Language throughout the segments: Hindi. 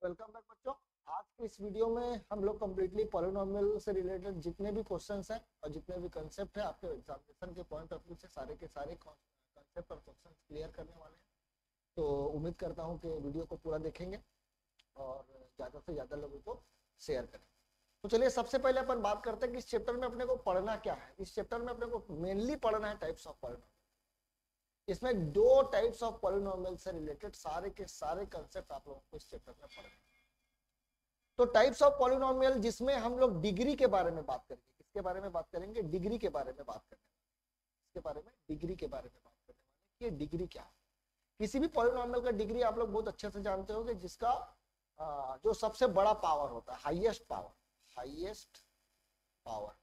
वेलकम बैक बच्चों। आज के इस वीडियो में हम लोग कम्प्लीटली पॉलिनोमियल से रिलेटेड जितने भी क्वेश्चंस हैं और जितने भी कंसेप्ट है आपके एग्जामिनेशन के पॉइंट ऑफ व्यू से सारे के सारे कंसेप्ट और क्वेश्चंस क्लियर करने वाले हैं। तो उम्मीद करता हूं कि वीडियो को पूरा देखेंगे और ज़्यादा से ज़्यादा लोगों को शेयर करें। तो चलिए सबसे पहले अपन बात करते हैं कि इस चैप्टर में अपने को पढ़ना क्या है। इस चैप्टर में अपने को मेनली पढ़ना है टाइप्स ऑफ पॉलिनोमियल। इसमें दो टाइप्स ऑफ पॉलिनोमियल से रिलेटेड सारे के सारे कंसेप्ट आप लोगों को इस चैप्टर में पढ़ना है। तो टाइप्स ऑफ पॉलिनोमियल जिसमें हम लोग डिग्री के बारे में बात करेंगे। किसके बारे में बात करेंगे? डिग्री के बारे में बात करेंगे। इसके बारे में डिग्री के बारे में बात करने वाले कि डिग्री क्या है। किसी भी पॉलिनोमियल का डिग्री आप लोग बहुत अच्छे से जानते होंगे, जिसका जो सबसे बड़ा पावर होता है, highest power. Highest power,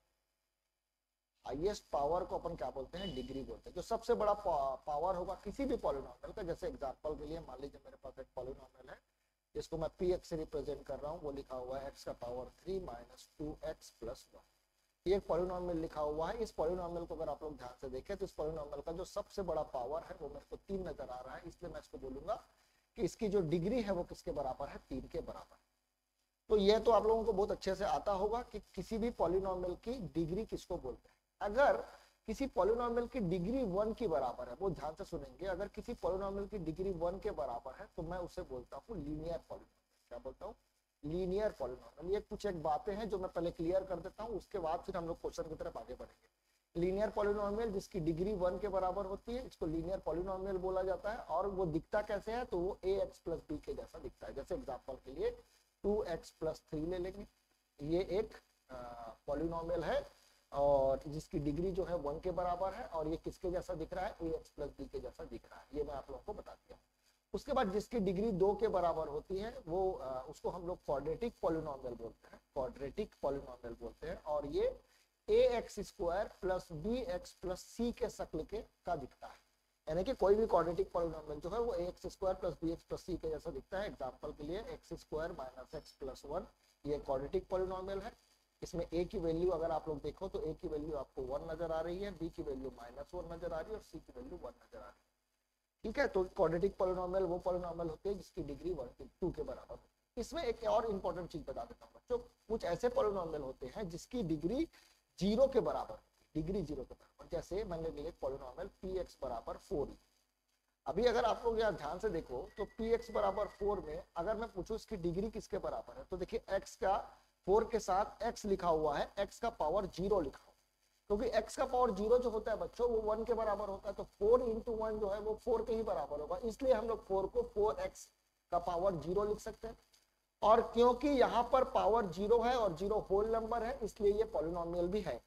highest power को अपन क्या बोलते हैं? डिग्री बोलते हैं। जो सबसे बड़ा पावर होगा किसी भी पॉलिनोमियल का, जैसे एग्जांपल के लिए मान लीजिए मेरे पास एक पॉलिनोमियल है जिसको मैं px से रिप्रेजेंट कर रहा हूँ। वो लिखा हुआ है x का पावर 3 माइनस 2x प्लस 1। ये एक पॉलिनोमियल लिखा हुआ है। इस पॉलिनोमियल को अगर आप लोग ध्यान से देखें तो इस पॉलिनोमियल का जो सबसे बड़ा पावर है वो मेरे को 3 नजर आ रहा है, इसलिए मैं इसको बोलूंगा कि इसकी जो डिग्री है वो किसके बराबर है? 3 के बराबर। तो ये तो आप लोगों को बहुत अच्छे से आता होगा कि किसी भी पॉलिनोमियल की डिग्री किसको बोलते हैं। अगर किसी पॉलिनोमियल की डिग्री 1 की बराबर है, वो ध्यान से सुनेंगे, अगर किसी पॉलिनोमियल की डिग्री 1 के बराबर है तो मैं उसे बोलता हूँ लीनियर पॉलिनोमियल। क्या बोलता हूँ? Linear polynomial. ये कुछ एक बातें हैं जो मैं पहले क्लियर कर देता हूँ, उसके बाद फिर हम लोग क्वेश्चन की तरफ आगे बढ़ेंगे। लीनियर पॉलिनोमियल जिसकी डिग्री 1 के बराबर होती है, इसको लीनियर पॉलिनोमियल बोला जाता है। और वो दिखता कैसे है? तो वो ax प्लस बी के जैसा दिखता है। जैसे एग्जाम्पल के लिए 2x प्लस 3 ले लेंगे। ये एक पॉलिनोमियल है और जिसकी डिग्री जो है 1 के बराबर है, और ये किसके जैसा दिख रहा है? ax प्लस बी के जैसा दिख रहा है। ये मैं आप लोगों को बता दिया। उसके बाद जिसकी डिग्री 2 के बराबर होती है वो उसको हम लोग क्वाड्रेटिक पॉलिनोमियल बोलते हैं। क्वाड्रेटिक पॉलिनोमियल बोलते हैं। और ये ax square plus bx plus c के शक्ल के का दिखता है। यानी कि कोई भी क्वाड्रेटिक पॉलिनोमियल जो है वो ax square plus bx plus c के जैसा दिखता है। एग्जांपल के लिए x square minus x plus 1, ये क्वाड्रेटिक पॉलिनोमियल है। इसमें a की वैल्यू अगर आप लोग देखो तो a की वैल्यू आपको 1 नजर आ रही है, b की वैल्यू माइनस 1 नजर आ रही है और c की वैल्यू 1 नजर आ रही है। ठीक है, तो क्वाड्रेटिक पॉलिनोमियल वो पॉलिनोमियल होते हैं जिसकी डिग्री 2 के बराबर होती है। इसमें एक और इंपॉर्टेंट चीज बता देता हूँ बच्चों, कुछ ऐसे पॉलिनोमियल होते हैं जिसकी डिग्री 0 के बराबर होती है। डिग्री 0 के बराबर, जैसे मैंने लिया पॉलिनोमियल px बराबर 4। अभी अगर आप लोग यहाँ ध्यान से देखो तो px बराबर 4 में अगर मैं पूछूं इसकी डिग्री किसके बराबर है, तो देखिए x का 4 के साथ x लिखा हुआ है, x का पावर 0 लिखा हुआ है। क्योंकि x का पावर 0 जो होता है बच्चों वो 1 के बराबर होता है, तो 4 इंटू 1 जो है वो 4 के ही बराबर होगा। इसलिए हम लोग 4 को 4x का पावर 0 लिख सकते हैं। और क्योंकि यहाँ पर पावर 0 है और 0 होल नंबर है, इसलिए ये पॉलिनोमियल भी है।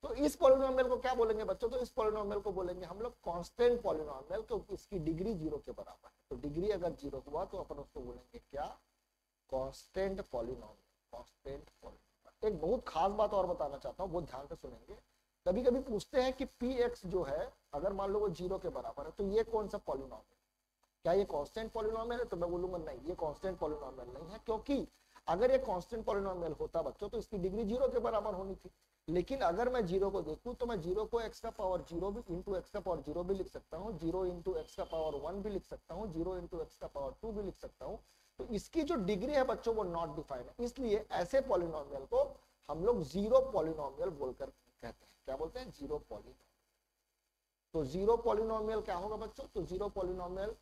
तो इस पॉलिनोमियल को क्या बोलेंगे बच्चों? तो इस पॉलिनोमियल को बोलेंगे हम लोग कांस्टेंट पॉलिनोमियल, क्योंकि इसकी डिग्री 0 के बराबर है। तो डिग्री अगर 0 हुआ तो अपन उसको बोलेंगे क्या? Constant polynomial. Constant polynomial. एक बहुत खास बात और बताना चाहता हूँ, बहुत ध्यान से सुनेंगे। कभी कभी पूछते हैं कि px जो है अगर मान लो वो 0 के बराबर है तो ये कौन सा पॉलिनोमियल, क्या ये कांस्टेंट पॉलिनोमियल है? तो मैं बोलूंगा नहीं, ये कांस्टेंट पॉलिनोमियल नहीं है। क्योंकि अगर ये कांस्टेंट पॉलिनोमियल होता बच्चों तो इसकी डिग्री 0 के बराबर होनी थी। लेकिन अगर मैं 0 को देखूं तो मैं 0 को x का पावर 0 भी इंटू एक्स का पावर 0 भी लिख सकता हूँ, 0 इंटू एक्स का पावर 1 भी लिख सकता हूँ, 0 इंटू एक्स का पावर 2 भी लिख सकता हूँ। तो इसकी जो डिग्री है बच्चों वो नॉट डिफाइंड है। इसलिए ऐसे पॉलिनोमियल को हम लोग जीरो पॉलिनोमियल बोलकर कहते हैं। क्या बोलते हैं? Zero polynomial. तो जीरो पॉलिनोमियल क्या होगा बच्चों? तो जीरो पॉलिनोमियल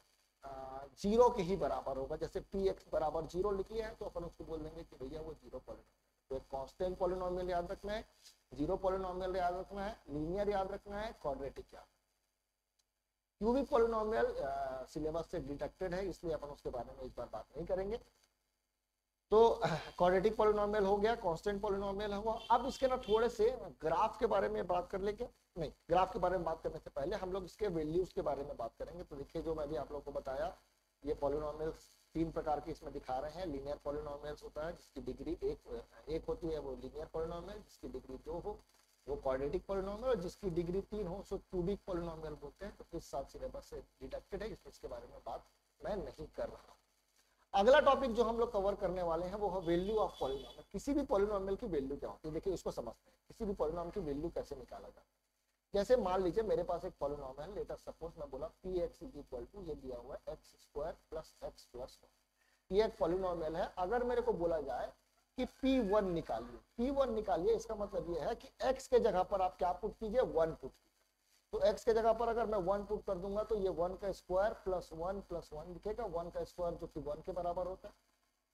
0 के ही बराबर होगा। जैसे px बराबर 0 लिख लिया है तो अपन उसको बोल देंगे कि भैया वो जीरो पॉलिनोमियल। तो एक कांस्टेंट पॉलिनोमियल याद रखना है, जीरो पॉलिनोमियल याद रखना है, लीनियर याद रखना है, क्वाड्रेटिक याद। क्यूबिक पॉलिनोमियल सिलेबस से डिडक्टेड है, इसलिए अपन उसके बारे में इस बार बात नहीं करेंगे। तो क्वाड्रेटिक पॉलिनोमियल हो गया, कांस्टेंट पॉलिनोमियल हुआ। अब इसके ना थोड़े से ग्राफ के बारे में बात कर लेंगे। नहीं, ग्राफ के बारे में बात करने से पहले हम लोग इसके वैल्यूज के बारे में बात करेंगे। तो देखिए जो मैं भी आप लोगों को बताया, ये पॉलिनोमियल 3 प्रकार के इसमें दिखा रहे हैं। लीनियर पॉलिनोमियल्स होता है जिसकी डिग्री एक होती है वो लीनियर पॉलिनोमियल, जिसकी डिग्री 2 हो वो क्वाड्रेटिक पॉलिनोमियल, और जिसकी डिग्री 3 हो सो क्यूबिक पॉलिनोमियल बोलते हैं। तो इस साल सिलेबस से डिडक्टेड है, इसके बारे में बात मैं नहीं कर रहा। अगला टॉपिक जो हम लोग कवर करने वाले हैं वो है वैल्यू ऑफ पॉलिनोमियल। किसी भी पॉलिनोमियल की वैल्यू क्या होती है, देखिए इसको समझते हैं। किसी भी पॉलिनोमियल की वैल्यू कैसे निकाला जाता है। जैसे मान लीजिए मेरे पास एक पॉलिनोमियल है, लेटर सपोज मैं बोला px इज इक्वल टू, ये दिया हुआ है x square plus x plus 1। ये एक पॉलिनोमियल है। अगर मेरे को बोला जाए कि P1 निकालिए, P1 निकालिए, इसका मतलब ये है कि x के जगह पर आप क्या पुट कीजिए, 1 पुट कीजिए। तो x के जगह पर अगर मैं 1 पुट कर दूंगा तो ये 1 का स्क्वायर प्लस 1 दिखेगा, 1 का स्क्वायर जो कि 1 के बराबर होता है,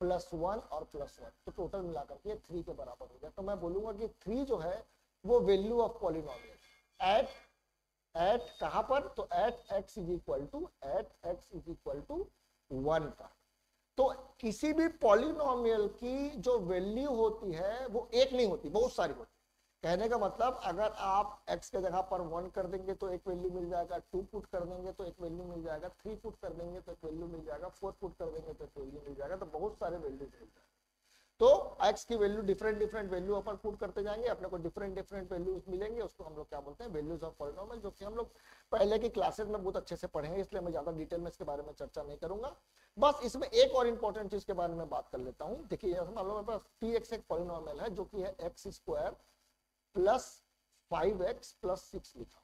प्लस 1 और प्लस 1, तो टोटल मिलाकर के 3 के बराबर हो गया। तो मैं बोलूंगा कि 3 जो है वो वैल्यू ऑफ पॉलिनोमियल एट कहां पर, तो at x is equal to 1 का। तो किसी भी पॉलिनोमियल की जो वैल्यू होती है वो एक नहीं होती, बहुत सारी होती है। कहने का मतलब अगर आप x के जगह पर 1 कर देंगे तो एक वैल्यू मिल जाएगा, 2 पुट कर देंगे तो एक वैल्यू मिल जाएगा, 3 पुट कर देंगे तो एक वैल्यू मिल जाएगा, 4 पुट कर देंगे तो एक वैल्यू मिल जाएगा, तो बहुत सारे वैल्यूज मिल जाएगा। तो x की वैल्यू डिफरेंट वैल्यू अपन पुट करते जाएंगे, अपने को डिफरेंट वैल्यूज मिलेंगे, उसको हम लोग क्या बोलते हैं, वैल्यूज ऑफ पॉलिनोमियल, जो कि हम लोग पहले की क्लासेस में बहुत अच्छे से पढ़े हैं, इसलिए मैं ज्यादा डिटेल में इसके बारे में चर्चा नहीं करूंगा। बस इसमें एक और इंपॉर्टेंट चीज के बारे में बात कर लेता हूं। देखिए मान लो मेरे पास px एक पॉलिनोमियल है जो कि है x square plus 5x plus 6 लिखा।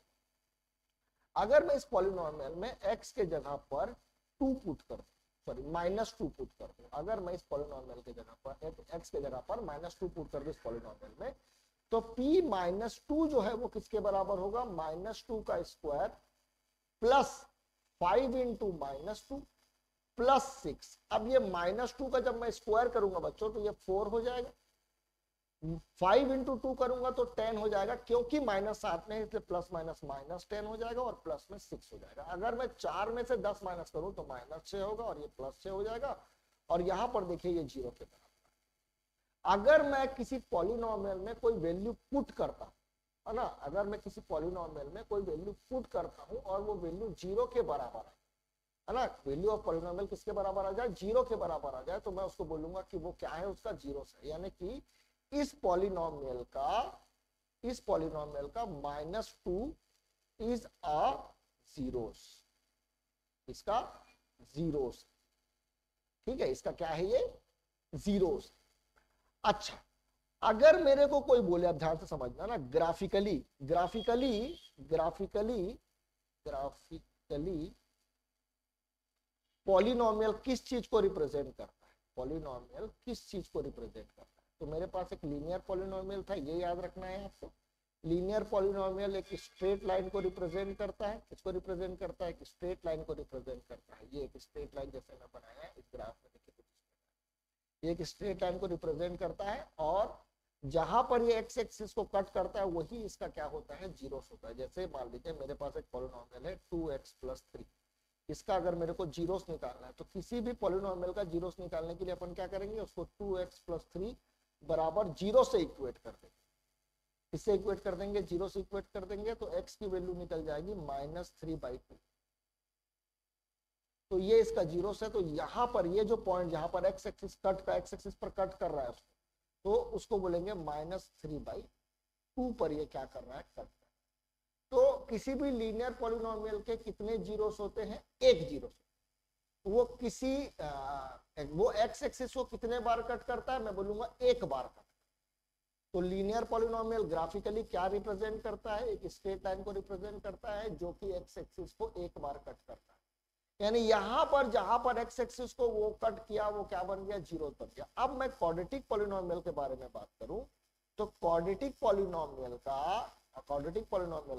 अगर मैं इस पॉलिनोमियल में x के जगह पर 2 पुट कर दूं, सॉरी -2 पुट कर दूं, अगर मैं इस पॉलिनोमियल के जगह पर x के जगह पर -2 पुट कर दूं इस पॉलिनोमियल में, तो p-2 जो है वो किसके बराबर होगा, -2 का स्क्वायर प्लस 5 इंटू -2 प्लस 6। अब ये -2 का जब मैं स्क्वायर करूंगा बच्चों तो ये 4 हो जाएगा, 5 इंटू 2 करूंगा तो 10 हो जाएगा, क्योंकि माइनस साथ में इसलिए प्लस माइनस माइनस 10 हो जाएगा और प्लस में 6 हो जाएगा। अगर मैं 4 में से 10 माइनस करूं तो -6 होगा और ये +6 हो जाएगा, और यहां पर देखिए ये 0 के बराबर। अगर मैं किसी पॉलिनोमियल में कोई वैल्यू पुट करता हूं, है ना, अगर मैं किसी पॉलिनोमियल में कोई वैल्यू पुट करता हूं और वो वैल्यू 0 के बराबर है ना, वैल्यू ऑफ पॉलिनोमियल किसके बराबर आ जाए, 0 के बराबर आ जाए, तो मैं उसको बोलूंगा कि वो क्या है, उसका 0 है, यानी कि इस पॉलिनोमियल का -2 इज अ जीरोस, इसका जीरोस, ठीक है, इसका क्या है, ये जीरोस। अच्छा, अगर मेरे को कोई बोले, अब ध्यान से समझना ना, ग्राफिकली पॉलिनोमियल किस चीज को रिप्रेजेंट करता है, पॉलिनोमियल किस चीज को रिप्रेजेंट करता है। तो मेरे पास एक लीनियर पॉलिनोमियल था, ये याद रखना है आपको। लीनियर पॉलिनोमियल एक स्ट्रेट लाइन को रिप्रेजेंट करता है, किसको रिप्रेजेंट करता है, एक स्ट्रेट लाइन को रिप्रेजेंट करता है। ये एक स्ट्रेट लाइन जैसे मैं बनाया है इस ग्राफ में, देखिए ये एक स्ट्रेट लाइन को रिप्रेजेंट करता है, और जहां पर ये एक्स एक्सिस को कट करता है वही इसका क्या होता है, जीरोस होता है। जैसे मान लीजिए मेरे पास एक पॉलिनोमियल है 2x + 3, इसका अगर मेरे को जीरोस निकालना है तो किसी भी पॉलिनोमियल का जीरोस निकालने के लिए अपन क्या करेंगे, उसको 2x + 3 बराबर 0 से इक्वेट कर देंगे, इससे इक्वेट कर देंगे, 0 से इक्वेट कर देंगे, तो x की वैल्यू निकल जाएगी -3/2। तो ये इसका जीरोस है। तो यहाँ पर ये जो पॉइंट जहां पर x एक्सिस पर कट कर रहा है उसको, तो उसको बोलेंगे -3/2 पर ये क्या कर रहा है, कट कर रहा है। तो किसी भी लीनियर पॉलिनोमियल के कितने जीरोस होते हैं, एक जीरोस। वो किसी वो एक्स एक्सिस को कितने बार कट करता है, मैं बोलूंगा एक बार कट। तो लीनियर पॉलिनोमियल ग्राफिकली क्या रिप्रेजेंट करता है, एक स्ट्रेट लाइन को रिप्रेजेंट करता है जो कि एक्स एक्सिस को एक बार कट करता है। यानी यहां पर जहां पर एक्स एक्सिस को वो कट किया वो क्या बन गया, जीरो बन गया। अब मैं क्वाड्रेटिक पॉलिनोमियल के बारे में बात करूं तो क्वाड्रेटिक पॉलिनोमियल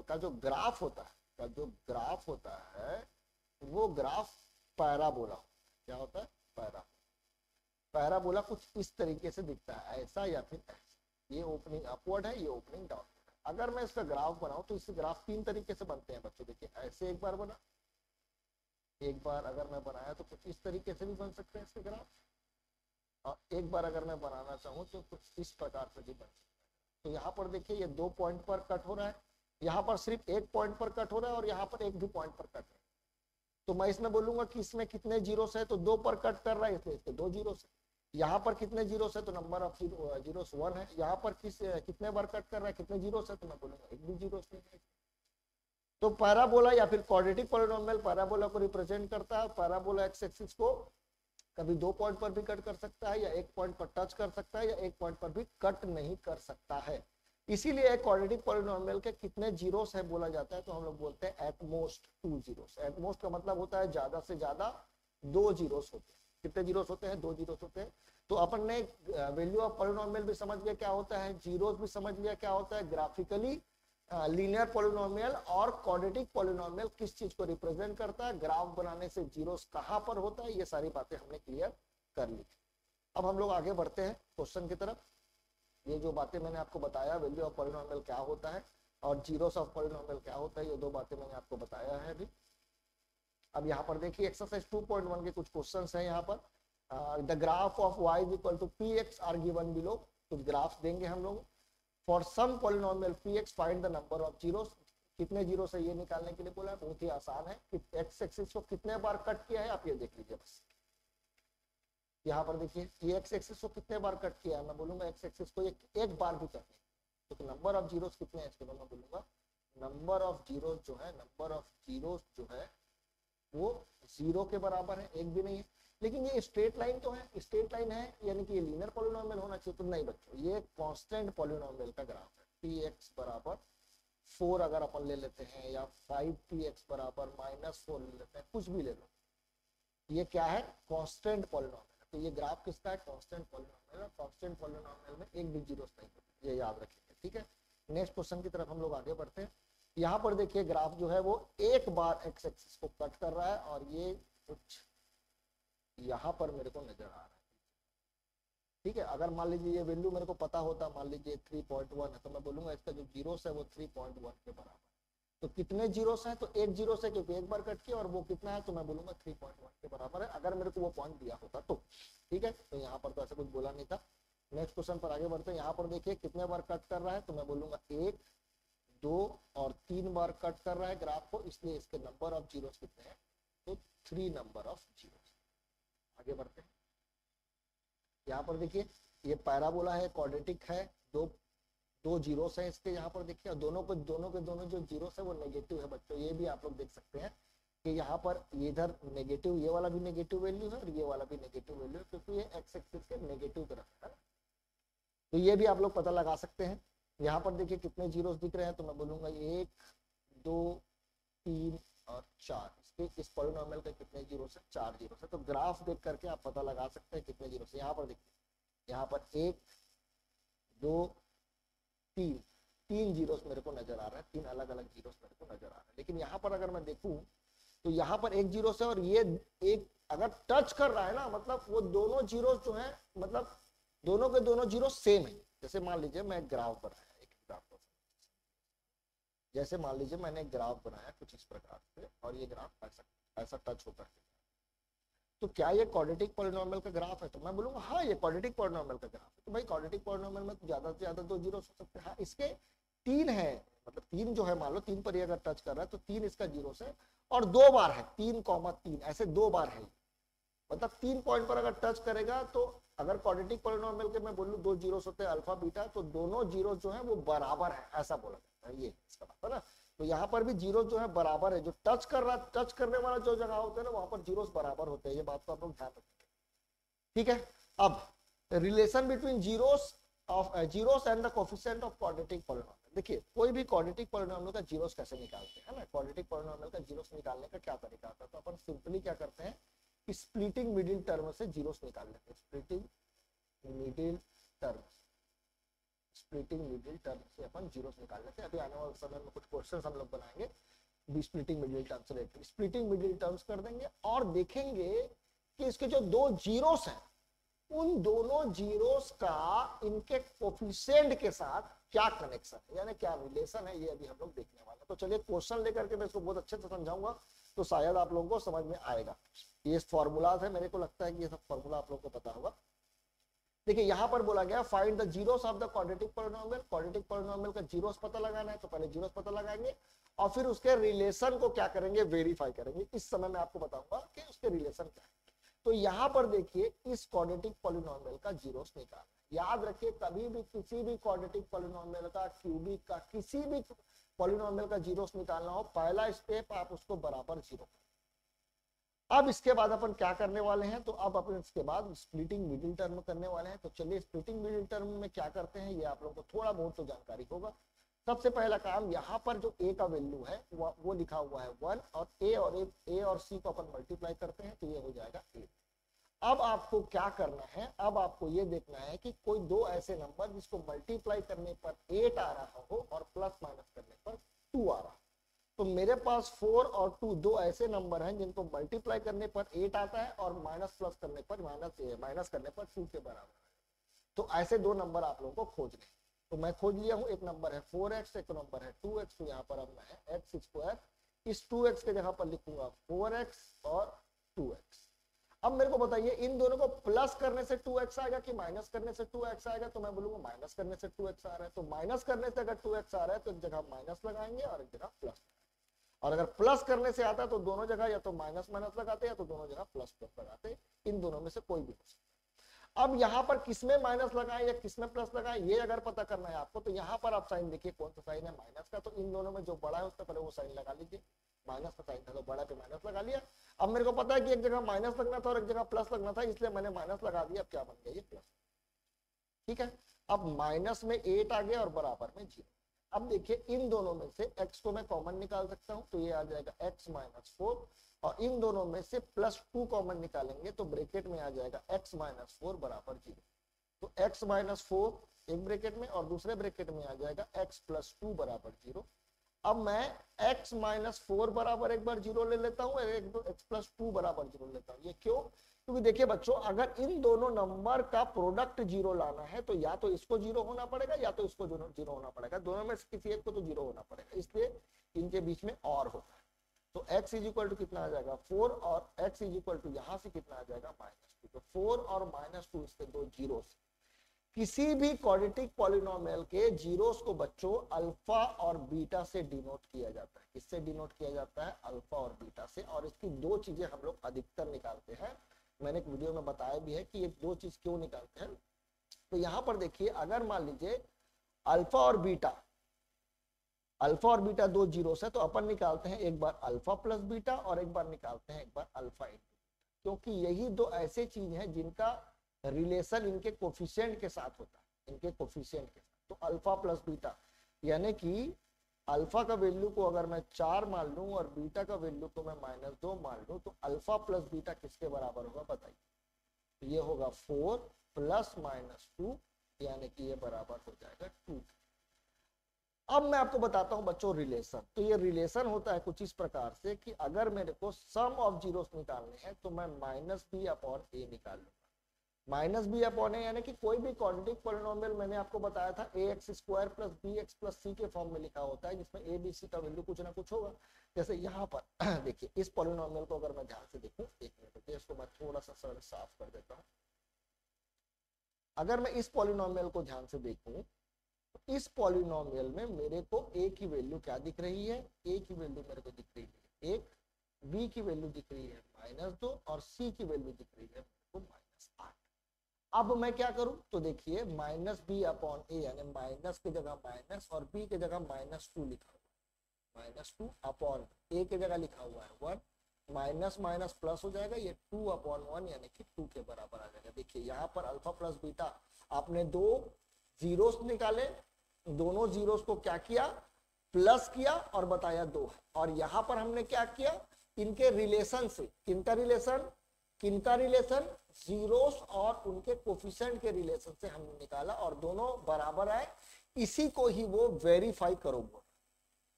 का जो ग्राफ होता है, वो ग्राफ पैराबोला। क्या होता है, पैराबोला कुछ इस तरीके से दिखता है, ऐसा या फिर ऐसा। ये ओपनिंग अपवर्ड है, ये ओपनिंग डाउनवर्ड है। अगर मैं इसका ग्राफ बनाऊं तो इससे ग्राफ 3 तरीके से बनते हैं बच्चों। देखिए ऐसे एक बार बना, एक बार अगर मैं बनाया तो कुछ इस तरीके से भी बन सकते हैं इसके ग्राफ, और एक बार अगर मैं बनाना चाहूँ तो कुछ इस प्रकार से भी बन सकता है। तो यहाँ पर देखिए ये 2 पॉइंट पर कट हो रहा है, यहाँ पर सिर्फ 1 पॉइंट पर कट हो रहा है, और यहाँ पर एक भी पॉइंट पर कट है। तो मैं इसमें बोलूंगा कि इसमें कितने जीरोस है, तो 2 पर कट कर रहा है इसलिए इसके 2 जीरोस है। यहाँ पर कितने जीरोस है, तो नंबर ऑफ जीरोस 1 है। यहाँ पर कितने बार कट कर रहा है, कितने जीरोस है, तो मैं बोलूंगा एक भी जीरोस नहीं है। तो पैराबोला या फिर क्वाड्रेटिक पॉलिनोमियल पैराबोला को रिप्रेजेंट करता है। पैराबोला एक्स एक्सिस को कभी 2 पॉइंट पर भी कट कर सकता है, या 1 पॉइंट पर टच कर सकता है, या 1 पॉइंट पर भी कट नहीं कर सकता है। इसीलिए क्वाड्रेटिक पॉलिनोमियल के कितने जीरोस है बोला जाता है, तो हम लोग बोलते हैं at most 2 zeros. At most का मतलब होता है ज्यादा से ज्यादा 2 जीरोस होते हैं। कितने जीरोस होते हैं? 2 जीरोस होते हैं। तो अपन ने वैल्यू ऑफ पॉलिनोमियल भी समझ लिया क्या होता है, जीरोस भी समझ लिया क्या होता है, ग्राफिकली लीनियर पॉलिनोमियल और क्वाड्रेटिक पॉलिनोमियल किस चीज को रिप्रेजेंट करता है, ग्राफ बनाने से जीरोस कहां पर होता है, ये सारी बातें हमने क्लियर कर ली। अब हम लोग आगे बढ़ते हैं क्वेश्चन की तरफ। ये जो बातें मैंने आपको बताया, वैल्यू ऑफ पॉलिनोमियल क्या होता है और जीरोस ऑफ पॉलिनोमियल क्या होता है, ये 2 बातें मैंने आपको बताया है अभी। अब यहाँ पर देखिए एक्सरसाइज 2.1 के कुछ क्वेश्चंस हैं। यहाँ पर the graph of y is equal to px are given below. कुछ ग्राफ्स देंगे हम लोग। For some polynomial px find the number of zeros. कितने जीरो है ये निकालने के लिए बोला है, बहुत ही आसान है। एक्स एक्सिस को कितने बार कट किया है आप ये देख लीजिए बस। यहाँ पर देखिए ये एक्स एक्सिस को कितने बार कट किया है, मैं बोलूंगा एक्स एक्सिस को एक बार भी कट नहीं। तो नंबर ऑफ जीरोस कितने हैं इसके, मैं बोलूंगा नंबर ऑफ जीरोस जो है, नंबर ऑफ जीरोस जो है वो 0 के बराबर है, एक भी नहीं है। लेकिन ये स्ट्रेट लाइन तो है, स्ट्रेट लाइन है यानी कि ये लीनियर पॉलिनोमियल होना चाहिए। तो नहीं बच्चों, ये कांस्टेंट पॉलिनोमियल का ग्राफ है। px बराबर 4 अगर अपन ले लेते हैं, या 5px बराबर -4 ले लेते हैं, कुछ भी ले लो, ये क्या है? Constant polynomial. तो ये ग्राफ किसका है? Constant polynomial. कांस्टेंट पॉलिनोमियल में एक भी जीरो नहीं होती, ये याद रखेंगे, ठीक है। नेक्स्ट क्वेश्चन की तरफ हम लोग आगे बढ़ते हैं। यहाँ पर देखिए ग्राफ जो है वो एक बार एक्स एक्सिस को कट कर रहा है और ये कुछ यहाँ पर मेरे को नजर आ रहा है, ठीक है। अगर मान लीजिए ये वैल्यू मेरे को पता होता, मान लीजिए 3.1 है, तो मैं बोलूंगा इसका जो जीरोस है वो 3.1 के बराबर। तो कितने जीरोस हैं? तो एक जीरो से, क्योंकि एक बार कट किया, और वो कितना है तो मैं बोलूंगा 3.1 के बराबर है, अगर मेरे को वो पॉइंट दिया होता तो, ठीक है। तो यहाँ पर तो ऐसा कुछ बोला नहीं था। नेक्स्ट क्वेश्चन पर आगे बढ़ते हैं। यहाँ पर देखिए कितने बार कट कर रहा है, तो मैं बोलूंगा 1, 2 और 3 बार कट कर रहा है ग्राफ को, इसलिए इसके नंबर ऑफ जीरोस कितने हैं? तो 3 नंबर ऑफ जीरोस। आगे बढ़ते हैं। यहाँ पर देखिए ये पैराबोला है, क्वाड्रेटिक है, दो जीरोस है इसके। यहाँ पर देखिए दोनों के दोनों जो जीरोस है वो नेगेटिव है बच्चों। ये भी आप लोग देख सकते हैं कि यहाँ पर इधर नेगेटिव, ये वाला भी नेगेटिव वैल्यू है और ये वाला भी नेगेटिव वैल्यू है, क्योंकि ये एक्स एक्सिस के नेगेटिव तरफ है। तो ये भी आप लोग पता लगा सकते हैं। यहाँ पर देखिए कितने जीरोस दिख रहे हैं, तो मैं बोलूंगा 1, 2, 3 और 4। इस पॉलिनोमियल के कितने जीरोस है? 4 जीरोस है। तो ग्राफ देख करके आप पता लगा सकते हैं कितने जीरोस है। यहाँ पर देखिए, यहाँ पर 1, 2, 3 जीरोस मेरे को नजर आ रहा है, 3 अलग अलग जीरोस मेरे को नजर आ रहा है। लेकिन यहाँ पर अगर मैं देखूं तो यहाँ पर एक जीरो है और ये एक अगर टच कर रहा है ना, मतलब वो दोनों जीरो जो है, मतलब दोनों के दोनों जीरो सेम है। जैसे मान लीजिए मैं ग्राफ बनाया, एक ग्राफ, जैसे मान लीजिए मैंने एक ग्राफ बनाया कुछ इस प्रकार से, और ये ग्राफ ऐसा टच होकर के, तो क्या ये क्वाड्रेटिक पॉलिनोमियल का ग्राफ है? तो मैं बोलूंगा हाँ ये क्वाड्रेटिक पॉलिनोमियल का ग्राफ है। तो भाई क्वाड्रेटिक पॉलिनोमियल में ज्यादा से ज्यादा 2 जीरो हो सकते हैं। हाँ, इसके 3 है, मतलब 3 जो है, मान लो 3 पर ये अगर टच कर रहा है तो 3 इसका जीरो है, और 2 बार है, 3,3 ऐसे 2 बार है, मतलब 3 पॉइंट पर अगर टच करेगा तो अगर क्वाड्रेटिक पॉलिनोमियल के मैं बोलूं 2 जीरोस होते हैं अल्फा बीटा, तो दोनों जीरो जो है वो बराबर है, ऐसा बोला जाता है। ये इसका बात है ना। तो यहाँ पर भी जीरो जो है बराबर है, जो टच कर रहा, टच करने वाला जो जगह होता है ना, वहां पर जीरोस बराबर होते हैं। ये बात को आप लोग ध्यान रखेंगे, ठीक है। अब relation between zeros and the coefficient of quadratic polynomial. देखिए कोई भी क्वाड्रेटिक पॉलिनोमियल का जीरोस कैसे निकालते हैं ना, क्वाड्रेटिक पॉलिनोमियल का जीरोस निकालने का क्या तरीका होता है? तो अपन सिंपली क्या करते हैं, स्प्लिटिंग मिडिल टर्म से जीरोस निकाल लेते हैं। स्प्लिटिंग मिडिल टर्म से अपन जीरोस निकाल लेते हैं। अभी आने वाले समय में कुछ क्वेश्चंस हम लोग बनाएंगे स्प्लिटिंग मिडिल टर्म्स से रिलेटेड। स्प्लिटिंग मिडिल टर्म्स कर देंगे और देखेंगे कि इसके जो 2 जीरोस हैं, उन दोनों जीरोस का इनके कोएफिशिएंट के साथ क्या कनेक्शन है, यानी क्या रिलेशन है, ये अभी हम लोग देखने वाले हैं। तो चलिए क्वेश्चन लेकर के मैं इसको बहुत अच्छे से समझाऊंगा, तो शायद आप लोगों को समझ में आएगा। ये फॉर्मूलाज है, मेरे को लगता है कि ये सब फॉर्मूला आप लोगों को पता होगा। देखिए यहाँ पर बोला गया find the zeros of the quadratic polynomial. Quadratic polynomial का जीरोस पता लगाना है, तो पहले जीरोस पता लगाएंगे और फिर उसके रिलेशन को क्या करेंगे, वेरीफाई करेंगे। इस समय मैं आपको बताऊंगा कि उसके रिलेशन क्या है। तो यहाँ पर देखिए इस क्वाड्रेटिक पॉलिनोमियल का जीरोस निकालना है। याद रखिए कभी भी किसी भी क्वाड्रेटिक पॉलिनोमियल का, क्यूबिक का, किसी भी पॉलिनोमियल का जीरोस निकालना हो, पहला स्टेप आप उसको बराबर जीरो। अब इसके बाद अपन क्या करने वाले हैं, तो अब अपन इसके बाद स्प्लिटिंग मिडिल टर्म करने वाले हैं। तो चलिए स्प्लिटिंग मिडिल टर्म में क्या करते हैं, ये आप लोगों को थोड़ा बहुत तो जानकारी होगा। सबसे पहला काम, यहाँ पर जो a का वैल्यू है वो लिखा हुआ है 1, और a और c को अपन मल्टीप्लाई करते हैं तो ये हो जाएगा 8। अब आपको क्या करना है, अब आपको ये देखना है कि कोई दो ऐसे नंबर जिसको मल्टीप्लाई करने पर 8 आ रहा हो और प्लस माइनस करने पर 2 आ रहा हो। तो मेरे पास 4 और 2 दो ऐसे नंबर हैं जिनको मल्टीप्लाई करने पर 8 आता है और माइनस प्लस करने पर माइनस करने पर 2 के बराबर है। तो ऐसे दो नंबर आप लोगों को खोजने। तो मैं खोज लिया हूं, एक नंबर है 4x, एक नंबर है 2x। तो यहाँ पर अब मैं एक्स स्क्वायर, इस 2x के जगह पर लिखूंगा 4x और 2x। अब मेरे को बताइए इन दोनों को प्लस करने से 2x आएगा कि माइनस करने से 2x आएगा। तो मैं बोलूंगा माइनस करने से 2x आ रहा है। तो माइनस करने से अगर 2x आ रहा है तो एक जगह माइनस लगाएंगे और एक जगह प्लस। और अगर प्लस करने से आता है तो दोनों जगह या तो माइनस माइनस लगाते या तो दोनों जगह प्लस प्लस लगाते। इन दोनों में से कोई भी हो सकता है। अब यहाँ पर किसमें माइनस लगाएं या किसमें प्लस लगाएं ये अगर पता करना है आपको, तो यहाँ पर आप साइन देखिए कौन सा साइन है माइनस का। तो इन दोनों में जो बड़ा है उसका पहले वो साइन लगा लीजिए। माइनस का साइन था तो बड़ा पे माइनस लगा लिया। अब मेरे को पता है कि एक जगह माइनस लगना था और एक जगह प्लस लगना था, इसलिए मैंने माइनस लगा दिया। अब क्या बन गया, ये प्लस। ठीक है, अब माइनस में 8 आ गया और बराबर में 0। अब देखिए इन दोनों में से x को मैं कॉमन निकाल सकता हूं, तो ये आ जाएगा x माइनस 4। और इन दोनों में से +2 कॉमन निकालेंगे तो ब्रैकेट में आ जाएगा x माइनस 4 बराबर 0। तो x माइनस 4 एक ब्रैकेट में और दूसरे ब्रैकेट में आ जाएगा x प्लस 2 बराबर 0। अब मैं x माइनस 4 बराबर एक बार 0 ले लेता हूँ, x प्लस 2 बराबर 0 लेता हूँ। ये क्यों? क्योंकि देखिए बच्चों, अगर इन दोनों नंबर का प्रोडक्ट 0 लाना है तो या तो इसको 0 होना पड़ेगा या तो इसको 0 होना पड़ेगा। दोनों में से किसी एक को तो 0 होना पड़ेगा, इसलिए इनके बीच में और होता है। तो x इज इक्वल टू कितना आ जाएगा 4 और x इज इक्वल टू यहां से कितना आ जाएगा -2। तो 4 और -2 इसके दो जीरोस। किसी भी क्वाड्रेटिक पॉलिनोमियल के जीरोस को बच्चों अल्फा और बीटा से डिनोट किया जाता है। किससे डिनोट किया जाता है? अल्फा और बीटा से। और इसकी दो चीजें हम लोग अधिकतर निकालते हैं। मैंने एक वीडियो में बताया भी है कि ये दो चीज क्यों निकालते हैं। तो यहां पर देखिए, अगर मान लीजिए अल्फा और बीटा दो जीरोस है तो अपन निकालते हैं एक बार अल्फा प्लस बीटा और एक बार निकालते हैं एक बार अल्फा इंटू, क्योंकि यही दो ऐसे चीज हैं जिनका रिलेशन इनके कोफिशिएंट के साथ होता है, इनके कोफिशिएंट के साथ। तो अल्फा प्लस बीटा यानी कि अल्फा का वैल्यू को अगर मैं 4 मान लूं और बीटा का वैल्यू को मैं -2 मान लूं तो अल्फा प्लस बीटा किसके बराबर होगा बताइए? तो ये होगा 4 प्लस -2 यानी कि ये बराबर हो जाएगा 2। अब मैं आपको बताता हूं बच्चों रिलेशन। तो ये रिलेशन होता है कुछ इस प्रकार से कि अगर मेरे को सम ऑफ जीरोस निकालने हैं तो मैं -b/a निकाल लूंगा। -b/a यानी कि कोई भी क्वाड्रेटिक पॉलिनोमियल मैंने आपको बताया था ax² + bx + c के फॉर्म में लिखा होता है, जिसमें a b c का वैल्यू कुछ ना कुछ होगा। जैसे यहाँ पर देखिए इस पॉलिनोमियल को अगर मैं ध्यान से देखूं, एक मिनट इसको मैं थोड़ा सा साफ कर देता हूँ। अगर मैं इस पॉलिनोमियल को ध्यान से देखूं तो इस पॉलिनोमियल में मेरे को a की वैल्यू क्या दिख रही है? a की वैल्यू मेरे को दिख रही है 1, b की वैल्यू दिख रही है -2 और c की वैल्यू दिख रही है -8। अब मैं क्या करूं? तो देखिए -b/a यानी माइनस की जगह माइनस और b की जगह -2 लिखा हुआ है। -2/a की जगह लिखा हुआ है 1, माइनस माइनस प्लस हो जाएगा, ये 2/1 यानी कि 2 के बराबर आ जाएगा। देखिए यहाँ पर अल्फा प्लस बीटा आपने दो जीरोस निकाले, दोनों जीरोस को क्या किया? प्लस किया और बताया 2 है। और यहां पर हमने क्या किया? इनके रिलेशन से, किनका रिलेशन जीरोस और उनके कोफिशिएंट के रिलेशन से हमने निकाला और दोनों बराबर आए। इसी को ही वो वेरीफाई करो बोल।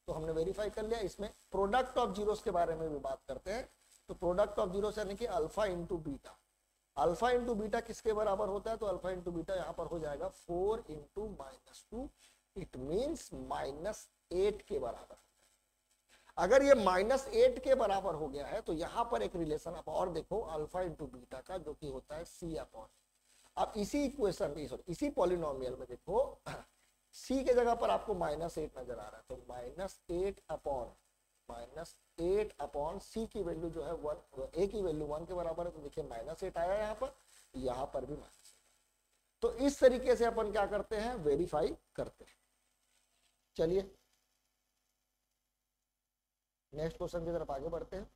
तो हमने वेरीफाई कर लिया। इसमें प्रोडक्ट ऑफ जीरोस के बारे में भी बात करते हैं। तो प्रोडक्ट ऑफ जीरोस यानी कि alpha into beta. Alpha into beta किसके बराबर होता है? तो अल्फा इंटू बीटा यहाँ पर हो जाएगा 4 इंटू -2, इट मीन्स -8 के बराबर। अगर ये -8 के बराबर हो गया है तो यहाँ पर एक रिलेशन आप और देखो अल्फा इंटू बीटा का, जो कि होता है c/। अब इसी इक्वेशन में, इसी पॉलिनोमियल में देखो c के जगह पर आपको -8 नजर आ रहा है। तो -8 c की वैल्यू जो है 1, a की वैल्यू 1 के बराबर है। तो देखिए -8 आया यहाँ पर भी -8। तो इस तरीके से अपन क्या करते हैं? वेरीफाई करते हैं। चलिए नेक्स्ट क्वेश्चन की तरफ आगे बढ़ते हैं।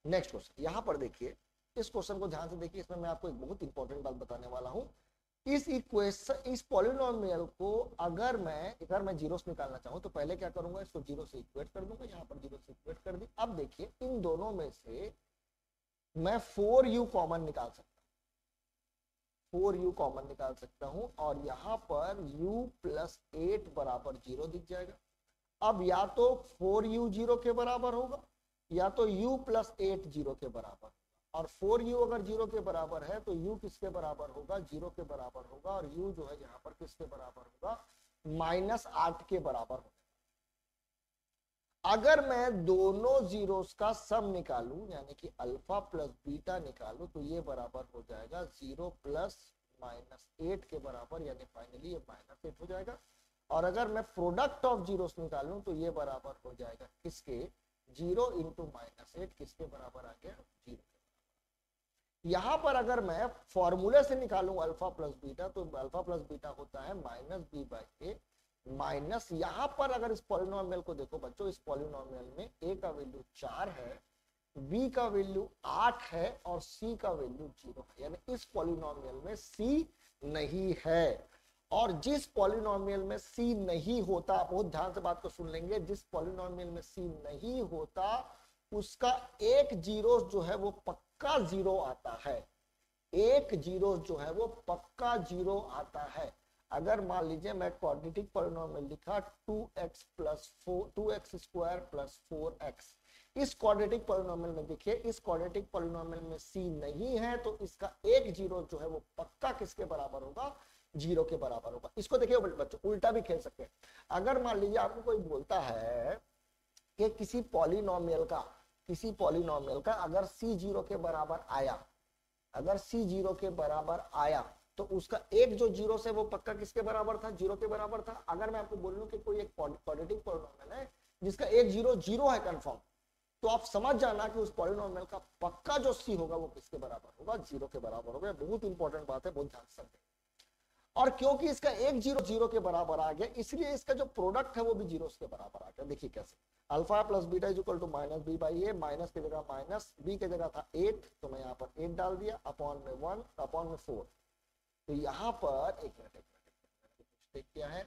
नेक्स्ट क्वेश्चन यहां पर देखिए, इस क्वेश्चन को ध्यान से देखिए। इसमें मैं आपको एक बहुत इंपॉर्टेंट बात बताने वाला हूं इस इक्वेशन, इस पॉलिनोमियल को अगर मैं जीरोस निकालना चाहूं तो पहले क्या करूंगा, इसको जीरो से इक्वेट कर दूंगा, यहाँ पर जीरो से इक्वेट कर दी। अब देखिए इन दोनों में से मैं 4u कॉमन निकाल सकता हूँ, 4u कॉमन निकाल सकता हूं और यहाँ पर u प्लस 8 बराबर 0 दिख जाएगा। अब या तो 4u 0 के बराबर होगा या तो u प्लस 8 0 के बराबर, और 4u अगर 0 के बराबर है तो u किसके बराबर होगा, 0 के बराबर होगा, और u जो है यहाँ पर किसके बराबर होगा, -8 के बराबर होगा। अगर मैं दोनों जीरोस का सम निकालूं यानी कि अल्फा प्लस बीटा निकालूं तो ये बराबर हो जाएगा 0 प्लस -8 के बराबर, यानी फाइनली ये -8 हो जाएगा। और अगर मैं प्रोडक्ट ऑफ जीरोस निकालूं तो ये बराबर हो जाएगा किसके, 0 इंटू -8 किसके बराबर आ गया, 0। यहां पर अगर मैं फॉर्मूले से निकालूं अल्फा प्लस बीटा तो अल्फा प्लस बीटा होता है -b/a माइनस, यहां पर अगर इस पॉलिनोमियल को देखो बच्चों, इस पॉलिनोमियल में a का वैल्यू 4 है, b का वैल्यू 8 है और c का वैल्यू 0 है, यानी इस पॉलिनोमियल में c नहीं है। और जिस पॉलिनोमियल में c नहीं होता, बहुत ध्यान से बात को सुन लेंगे, जिस पॉलिनोमियल में c नहीं होता उसका एक जीरो जो है वो पक्का 0 आता है, एक जीरो जो है वो पक्का 0 आता है। अगर मान लीजिए मैं क्वाड्रेटिक पॉलिनोमियल लिखा 2x plus 4, 2x square plus 4x, इस क्वाड्रेटिक पॉलिनोमियल में देखिए, इस क्वाड्रेटिक पॉलिनोमियल में c नहीं है तो इसका एक जीरो जो है वो पक्का किसके बराबर होगा, 0 के बराबर होगा। इसको देखिए बच्चों उल्टा भी खेल सकते हैं। अगर मान लीजिए आपको कोई बोलता है कि किसी पॉलिनोमियल का अगर c 0 के बराबर आया, अगर c 0 के बराबर आया तो उसका एक जो जीरो से वो पक्का किसके बराबर था, 0 के बराबर था। अगर मैं आपको बोलूं कि कोई एक क्वाड्रेटिक पॉलिनोमियल है जिसका एक जीरो 0 है कंफर्म, तो आप समझ जाना कि उस पॉलिनोमियल का पक्का जो c होगा वो किसके बराबर होगा, 0 के बराबर होगा। बहुत इंपॉर्टेंट बात है, बहुत ध्यान से समझें। और क्योंकि इसका एक जीरो 0 के बराबर आ गया इसलिए इसका जो प्रोडक्ट है वो भी जीरो के बराबर आ गया। देखिए कैसे, alpha plus beta is equal to -b/a, minus की जगह माइनस, b की जगह था 8 तो मैं यहाँ पर 8 डाल दिया, अपॉन में 1 अपॉन में 4। तो यहाँ पर एक मिनट क्या है,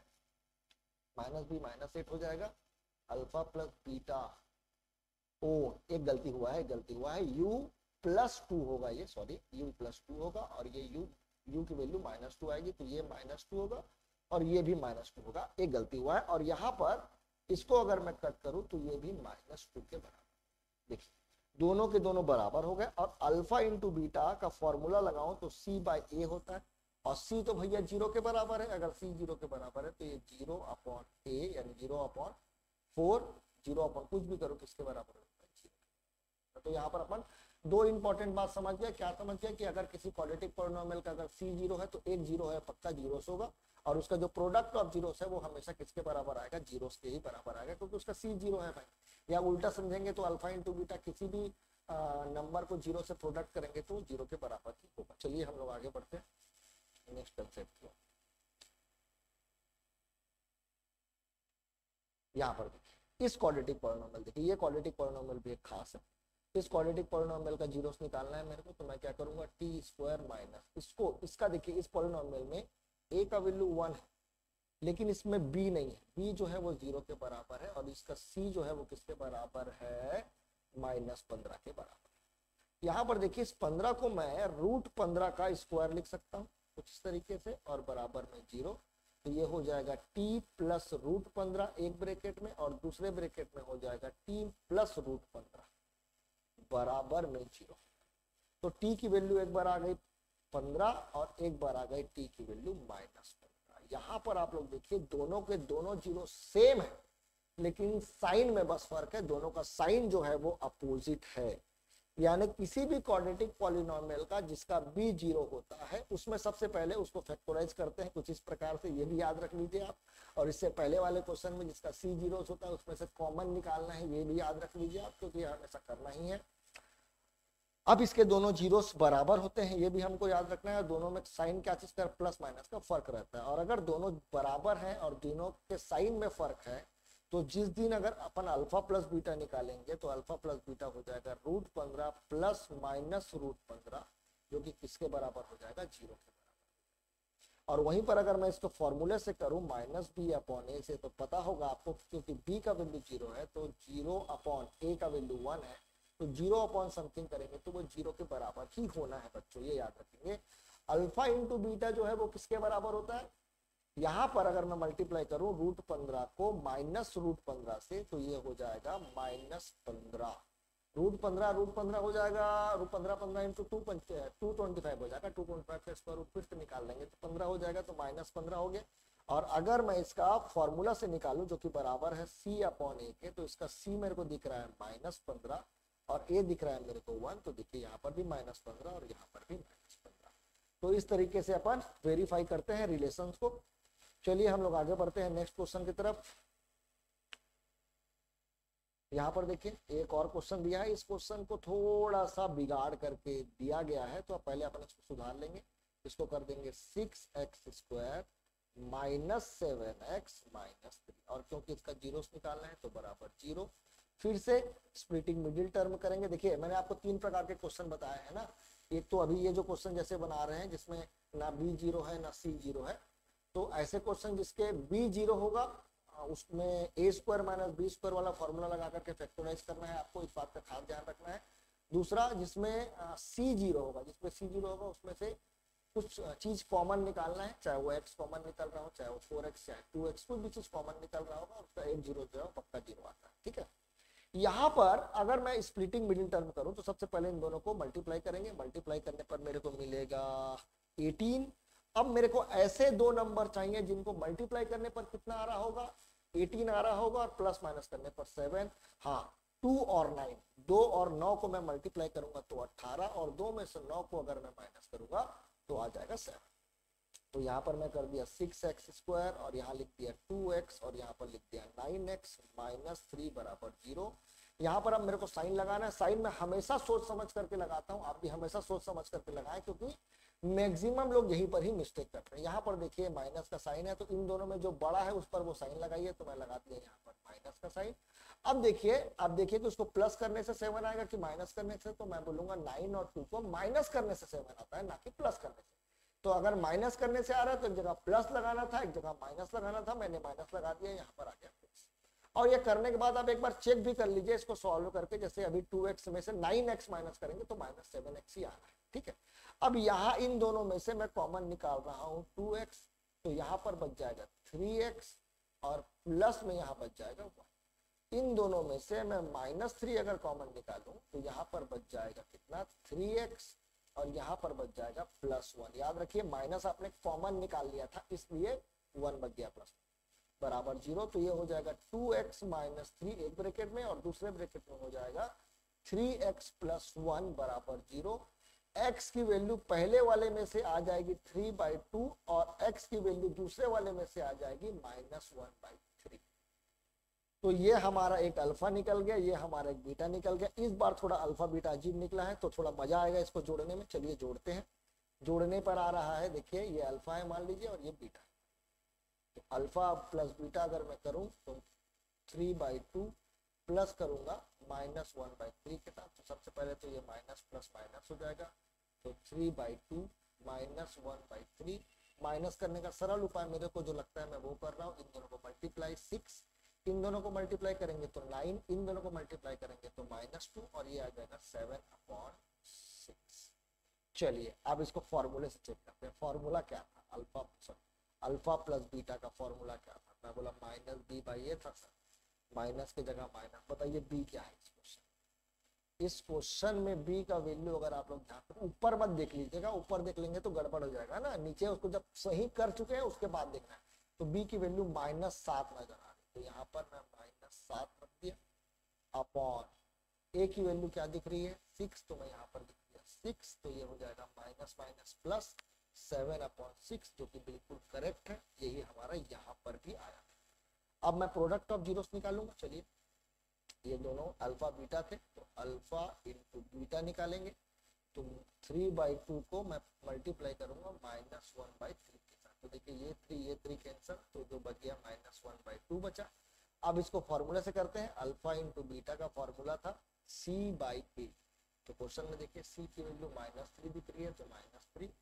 -b -8 हो जाएगा, अल्फा प्लस बीटा, ओ एक गलती हुआ है, u प्लस 2 होगा, ये सॉरी u प्लस 2 होगा, और ये u की वैल्यू -2 आएगी तो ये -2 होगा और ये भी -2 होगा, एक गलती हुआ है। और यहाँ पर इसको अगर मैं कट करूं तो ये भी -2 के बराबर। देखिए दोनों के दोनों बराबर हो गए, और अल्फा इंटू बीटा का फॉर्मूला लगाऊं तो c/a होता है, और c तो भैया 0 के बराबर है। अगर c 0 के बराबर है तो ये 0/a यानी 0/4, 0 कुछ भी करो किसके बराबर होता है, 0। तो यहाँ पर अपन दो इंपॉर्टेंट बात समझ गया। क्या समझ गया कि अगर किसी क्वाड्रेटिक पॉलिनोमियल का अगर c 0 है तो एक जीरो है पक्का जीरोस होगा, और उसका जो प्रोडक्ट ऑफ जीरोस है वो हमेशा किसके बराबर आएगा, जीरोस के ही बराबर आएगा, क्योंकि उसका c 0 है भाई। या उल्टा समझेंगे तो अल्फा इंटू बीटा किसी भी नंबर को 0 से प्रोडक्ट करेंगे तो 0 के बराबर ही होगा। चलिए हम लोग आगे बढ़ते हैं नेक्स्ट कंसेप्ट को। यहाँ पर देखिए इस क्वाड्रेटिक पॉलिनोमियल, देखिए ये क्वाड्रेटिक पॉलिनोमियल भी एक खास है। इस क्वाड्रेटिक पॉलिनोमियल का जीरोस निकालना है मेरे को, तो मैं क्या करूंगा, टी स्क्वायर माइनस इसको, इसका देखिए इस पॉलिनोमियल में a का वैल्यू 1 है लेकिन इसमें b नहीं है, b जो है वो 0 के बराबर है, और इसका c जो है वो किसके बराबर है, -15 के बराबर। यहाँ पर देखिए इस 15 को मैं √15 का स्क्वायर लिख सकता हूँ कुछ इस तरीके से, और बराबर में 0, तो ये हो जाएगा t प्लस √15 एक ब्रैकेट में, और दूसरे ब्रैकेट में हो जाएगा t प्लस √15 बराबर में 0। तो t की वैल्यू एक बार आ गई 15 और एक बार आ गई t की वैल्यू -15। यहाँ पर आप लोग देखिए दोनों के दोनों जीरो सेम है लेकिन साइन में बस फर्क है, दोनों का साइन जो है वो अपोजिट है। यानी किसी भी क्वाड्रेटिक पॉलिनोमियल का जिसका b 0 होता है उसमें सबसे पहले उसको फैक्टराइज करते हैं कुछ इस प्रकार से, ये भी याद रख लीजिए आप। और इससे पहले वाले क्वेश्चन में जिसका c 0 होता है उसमें से कॉमन निकालना है, ये भी याद रख लीजिए आप, क्योंकि हमेशा करना ही है। अब इसके दोनों जीरोस बराबर होते हैं, ये भी हमको याद रखना है, दोनों में साइन क्या चीज का प्लस माइनस का फर्क रहता है। और अगर दोनों बराबर हैं और दोनों के साइन में फर्क है तो जिस दिन अगर अपन अल्फा प्लस बीटा निकालेंगे तो अल्फा प्लस बीटा हो जाएगा √15 प्लस माइनस √15, जो कि किसके बराबर हो जाएगा, 0 के बराबर। और वहीं पर अगर मैं इसको फॉर्मूले से करूं माइनस बी अपॉन ए से, तो पता होगा आपको क्योंकि बी का वैल्यू 0 है तो 0 अपॉन ए का वैल्यू 1 है, तो 0 अपॉन समथिंग करेंगे तो वो 0 के बराबर ही होना है बच्चों, ये याद रखेंगे। अल्फा इंटू बीटा जो है वो किसके बराबर होता है, यहाँ पर अगर मैं मल्टीप्लाई करूं √15 को माइनस √15 से, तो ये हो जाएगा -15। √15 हो जाएगा, √15 15 इंटू 225 हो जाएगा, 225 का स्क्वायर रूट फिर से निकाल लेंगे तो 15 हो जाएगा, तो -15 हो गया। और अगर मैं इसका फॉर्मूला से निकालूं जो कि बराबर है c अपॉन ए के, तो इसका c मेरे को दिख रहा है -15 और a दिख रहा है मेरे को 1, तो देखिए यहाँ पर भी -15 और यहाँ पर भी -15। तो इस तरीके से अपन वेरीफाई करते हैं रिलेशंस को। चलिए हम लोग आगे बढ़ते हैं नेक्स्ट क्वेश्चन की तरफ। यहाँ पर देखिए एक और क्वेश्चन दिया है, इस क्वेश्चन को थोड़ा सा बिगाड़ करके दिया गया है, तो पहले अपन इसको सुधार लेंगे। इसको कर देंगे 6x² -7x -3, और क्योंकि इसका जीरोस निकालना है तो बराबर 0। फिर से स्प्लिटिंग मिडिल टर्म करेंगे। देखिए मैंने आपको 3 प्रकार के क्वेश्चन बताए हैं ना, एक तो अभी ये जो क्वेश्चन जैसे बना रहे हैं जिसमें ना b 0 है ना c 0 है, तो ऐसे क्वेश्चन जिसके b 0 होगा उसमें a² - b² वाला फॉर्मूला लगा करके फैक्टराइज करना है, आपको इस बात का खास ध्यान रखना है। दूसरा जिसमें c 0 होगा, जिसमें c 0 होगा उसमें से कुछ चीज कॉमन निकालना है, चाहे वो x कॉमन निकल रहा हो, चाहे वो 4x चाहे 2x, कोई भी चीज कॉमन निकल रहा होगा, उसका एक 0 जो है पक्का 0 आता है, ठीक है। यहाँ पर अगर मैं स्प्लिटिंग मिडिल टर्म करूं तो सबसे पहले इन दोनों को मल्टीप्लाई करेंगे, मल्टीप्लाई करने पर मेरे को मिलेगा 18। अब मेरे को ऐसे दो नंबर चाहिए जिनको मल्टीप्लाई करने पर कितना आ रहा होगा, 18 आ रहा होगा, और प्लस माइनस करने पर 7। हाँ 2 और 9, 2 और 9 को मैं मल्टीप्लाई करूंगा तो 18, और 2 में से 9 को अगर मैं माइनस करूंगा तो आ जाएगा 7। तो यहाँ पर मैं कर दिया 6x² और यहाँ लिख दिया 2x और यहाँ पर लिख दिया 9x -3 बराबर 0। यहाँ पर अब मेरे को साइन लगाना है, साइन में हमेशा सोच समझ करके लगाता हूँ, आप भी हमेशा सोच समझ करके लगाएं, क्योंकि मैक्सिमम लोग यहीं पर ही मिस्टेक करते हैं। यहाँ पर देखिए माइनस का साइन है, तो इन दोनों में जो बड़ा है उस पर वो साइन लगाइए, तो मैं लगा दिया यहाँ पर माइनस का साइन। अब देखिए कि उसको प्लस करने से 7 आएगा कि माइनस करने से, तो मैं बोलूंगा 9 और 2 को माइनस करने से 7 आता है, ना कि प्लस करने से। तो अगर माइनस करने से आ रहा है तो एक जगह प्लस लगाना था, एक जगह माइनस लगाना था, मैंने माइनस लगा दिया, यहाँ पर आ गया प्लस। और ये करने के बाद आप एक बार चेक भी कर लीजिए इसको सॉल्व करके, जैसे अभी 2x में से 9x माइनस करेंगे तो -7x ही आ रहा है, ठीक है। अब यहाँ इन दोनों में से मैं कॉमन निकाल रहा हूँ 2x, तो यहाँ पर बच जाएगा 3x और प्लस में यहाँ बच जाएगा 1। इन दोनों में से मैं -3 अगर कॉमन निकालूं तो यहाँ पर बच जाएगा कितना, 3x, और यहाँ पर बच जाएगा +1। याद रखिए माइनस आपने कॉमन निकाल लिया था इसलिए 1 बच गया, प्लस बराबर 0। तो ये हो जाएगा 2x - 3 एक ब्रैकेट में, और दूसरे ब्रैकेट में हो जाएगा 3x + 1 बराबर 0। x की वैल्यू पहले वाले में से आ जाएगी 3/2 और x की वैल्यू दूसरे वाले में से आ जाएगी -1/3। तो ये हमारा एक अल्फा निकल गया, ये हमारा एक बीटा निकल गया। इस बार थोड़ा अल्फा बीटा अजीब निकला है तो थोड़ा मजा आएगा इसको जोड़ने में। चलिए जोड़ते हैं। जोड़ने पर आ रहा है, देखिए ये अल्फा है मान लीजिए और ये बीटा। तो अल्फा प्लस बीटा अगर मैं करूं तो 3/2 प्लस करूंगा -1/3 के साथ। तो सबसे पहले तो ये माइनस प्लस माइनस हो जाएगा, तो 3/2 -1/3। माइनस करने का सरल उपाय मेरे को जो लगता है मैं वो कर रहा हूँ। इन दोनों को मल्टीप्लाई 6, इन दोनों को मल्टीप्लाई करेंगे तो 9, इन दोनों को मल्टीप्लाई करेंगे तो -2 और ये आ जाएगा 7/6। चलिए अब इसको फॉर्मूले से चेक करते हैं। फॉर्मूला क्या था, अल्फा प्लस बीटा का फॉर्मूला क्या था। मैं बोला -b/a था सर, माइनस की जगह माइनस। बताइए b क्या है इस क्वेश्चन में। b का वैल्यू अगर आप लोग ध्यान से ऊपर मत देख लीजिएगा, ऊपर देख लेंगे तो गड़बड़ हो जाएगा ना। नीचे उसको जब सही कर चुके हैं उसके बाद देखना है। तो b की वैल्यू -7 नजर आ रही, तो यहाँ पर मैं -7 रख दिया अपॉन a की वैल्यू क्या दिख रही है 6, तो मैं यहाँ पर लिख दिया 6। तो ये हो जाएगा माइनस प्लस 7/6 जो कि बिल्कुल करेक्ट है। यही हमारा यहाँ पर भी आया। अब मैं प्रोडक्ट ऑफ जीरोस निकालूंगा। चलिए ये दोनों अल्फा बीटा थे तो अल्फा इंटू बीटा निकालेंगे। तो 3/2 को मैं मल्टीप्लाई करूंगा -1/3 के साथ। तो देखिए ये 3 कैंसिल, तो जो बच गया -1/2 बचा। अब इसको फॉर्मूला से करते हैं। अल्फा इंटू बीटा का फॉर्मूला था c/a। तो क्वेश्चन में देखिए c की वैल्यू -3 दिख रही है तो -3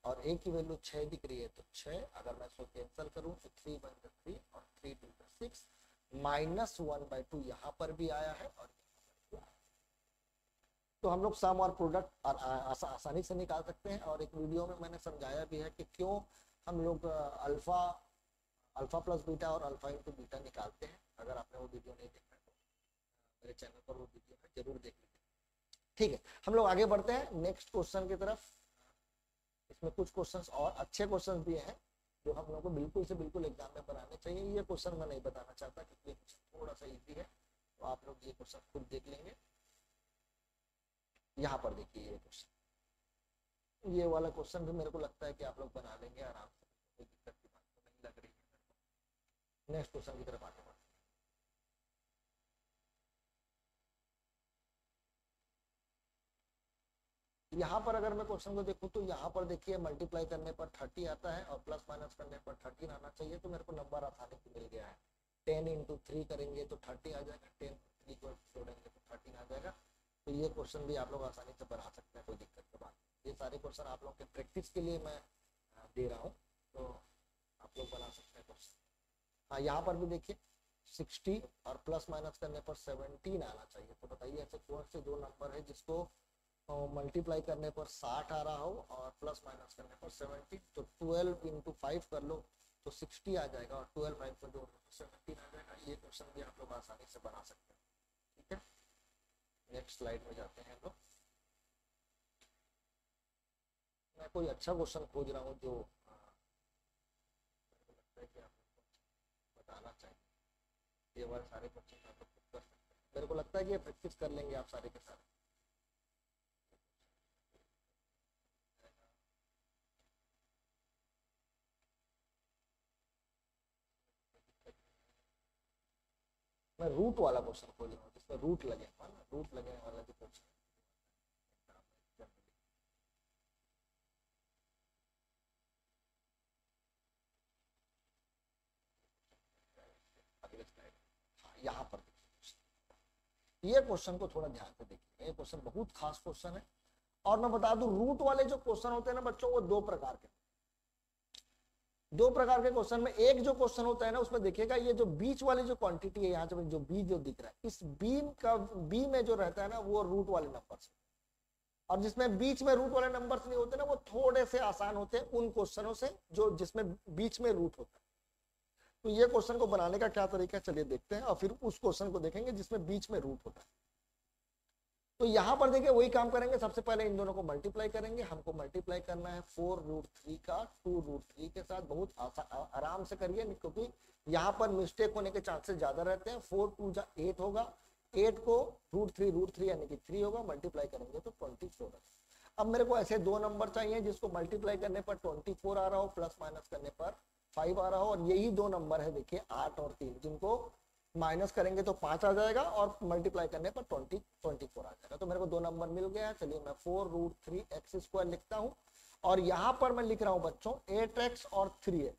और a की वैल्यू 6 दिख रही है तो 6, अगर मैं इसको कैंसिल करूं तो 3 1 3 और 3 2 6, -1/2 यहाँ पर भी आया है और तो हम लोग सम और प्रोडक्ट आसानी से निकाल सकते हैं। और एक वीडियो में मैंने समझाया भी है कि क्यों हम लोग अल्फा प्लस बीटा और अल्फा इंटू बीटा निकालते हैं। अगर आपने वो वीडियो नहीं देखा तो मेरे चैनल पर वो वीडियो है, जरूर देख लीजिए। ठीक है, हम लोग आगे बढ़ते हैं नेक्स्ट क्वेश्चन की तरफ। इसमें कुछ क्वेश्चंस और अच्छे क्वेश्चंस भी हैं जो हम लोगों को बिल्कुल से बिल्कुल एग्जाम में बनाने चाहिए। ये क्वेश्चन मैं नहीं बताना चाहता क्योंकि ये क्वेश्चन थोड़ा सा इजी है, तो आप लोग ये क्वेश्चन खुद देख लेंगे। यहाँ पर देखिए ये क्वेश्चन, ये वाला क्वेश्चन भी मेरे को लगता है कि आप लोग बना लेंगे आराम से, कोई दिक्कत की बात तो नहीं लग रही है। नेक्स्ट क्वेश्चन की तरफ आगे बढ़ते हैं। यहाँ पर अगर मैं क्वेश्चन को देखूं तो यहाँ पर देखिए मल्टीप्लाई करने पर 30 आता है और प्लस माइनस करने पर 13 आना चाहिए, तो मेरे को नंबर आसानी से मिल गया है। 10 इंटू 3 करेंगे तो 30 आ जाएगा, 10 3 को जोड़ेंगे तो 13 आ जाएगा। तो ये क्वेश्चन भी आप लोग आसानी से बना सकते हैं, कोई दिक्कत की बात नहीं। ये सारे क्वेश्चन आप लोग के प्रैक्टिस के लिए मैं दे रहा हूँ, तो आप लोग बना सकते हैं क्वेश्चन। हाँ, यहाँ पर भी देखिए 60 और प्लस माइनस करने पर 17 आना चाहिए। तो बताइए ऐसे कौन से दो नंबर है जिसको मल्टीप्लाई करने पर 60 आ रहा हो और प्लस माइनस करने पर 17। तो 12 इंटू 5 कर लो तो 60 आ जाएगा और 12 5 को जोड़ लो तो 17 आ जाएगा। ये क्वेश्चन भी आप लोग आसानी से बना सकते हैं। ठीक है, नेक्स्ट स्लाइड में जाते हैं हम लोग। मैं कोई अच्छा क्वेश्चन खोज रहा हूँ जो लगता है कि आप बताना चाहिए। ये वाले सारे क्वेश्चन आप लोग कर सकते हैं, मेरे को लगता है कि ये प्रैक्टिस कर लेंगे आप सारे के सारे। मैं रूट वाला क्वेश्चन खोज रहा हूँ जिसमें रूट लगे, रूट लगने वाला जो क्वेश्चन। यहाँ पर ये क्वेश्चन को थोड़ा ध्यान से देखिए, ये क्वेश्चन बहुत खास क्वेश्चन है। और मैं बता दूं रूट वाले जो क्वेश्चन होते हैं ना बच्चों, वो दो प्रकार के क्वेश्चन में एक जो क्वेश्चन होता है ना उसमें देखिएगा ये जो बीच वाली जो क्वांटिटी है, यहाँ से जो बी जो दिख रहा है, इस बी में जो रहता है ना वो रूट वाले नंबर्स, और जिसमें बीच में रूट वाले नंबर्स नहीं होते ना वो थोड़े से आसान होते हैं उन क्वेश्चनों से जो जिसमें बीच में रूट होता है। तो ये क्वेश्चन को बनाने का क्या तरीका है चलिए देखते हैं, और फिर उस क्वेश्चन को देखेंगे जिसमें बीच में रूट होता है। तो यहाँ पर देखिए वही काम करेंगे, सबसे पहले इन दोनों को मल्टीप्लाई करेंगे। हमको मल्टीप्लाई करना है 4√3 का 2√3 के साथ। बहुत आराम से करिए क्योंकि यहाँ पर मिस्टेक होने के चांसेस ज्यादा रहते हैं। 4 2 जा 8 होगा, 8 को √3 यानी कि 3 होगा, मल्टीप्लाई करेंगे तो 24। अब मेरे को ऐसे दो नंबर चाहिए जिसको मल्टीप्लाई करने पर 24 आ रहा हो, प्लस माइनस करने पर 5 आ रहा हो, और यही दो नंबर है देखिए 8 और 3, जिनको माइनस करेंगे तो 5 आ जाएगा और मल्टीप्लाई करने पर 24 आ जाएगा। तो मेरे को दो नंबर मिल गया है। चलिए मैं 4√3x² लिखता हूं और यहां पर मैं लिख रहा हूं बच्चों 8x और 3x।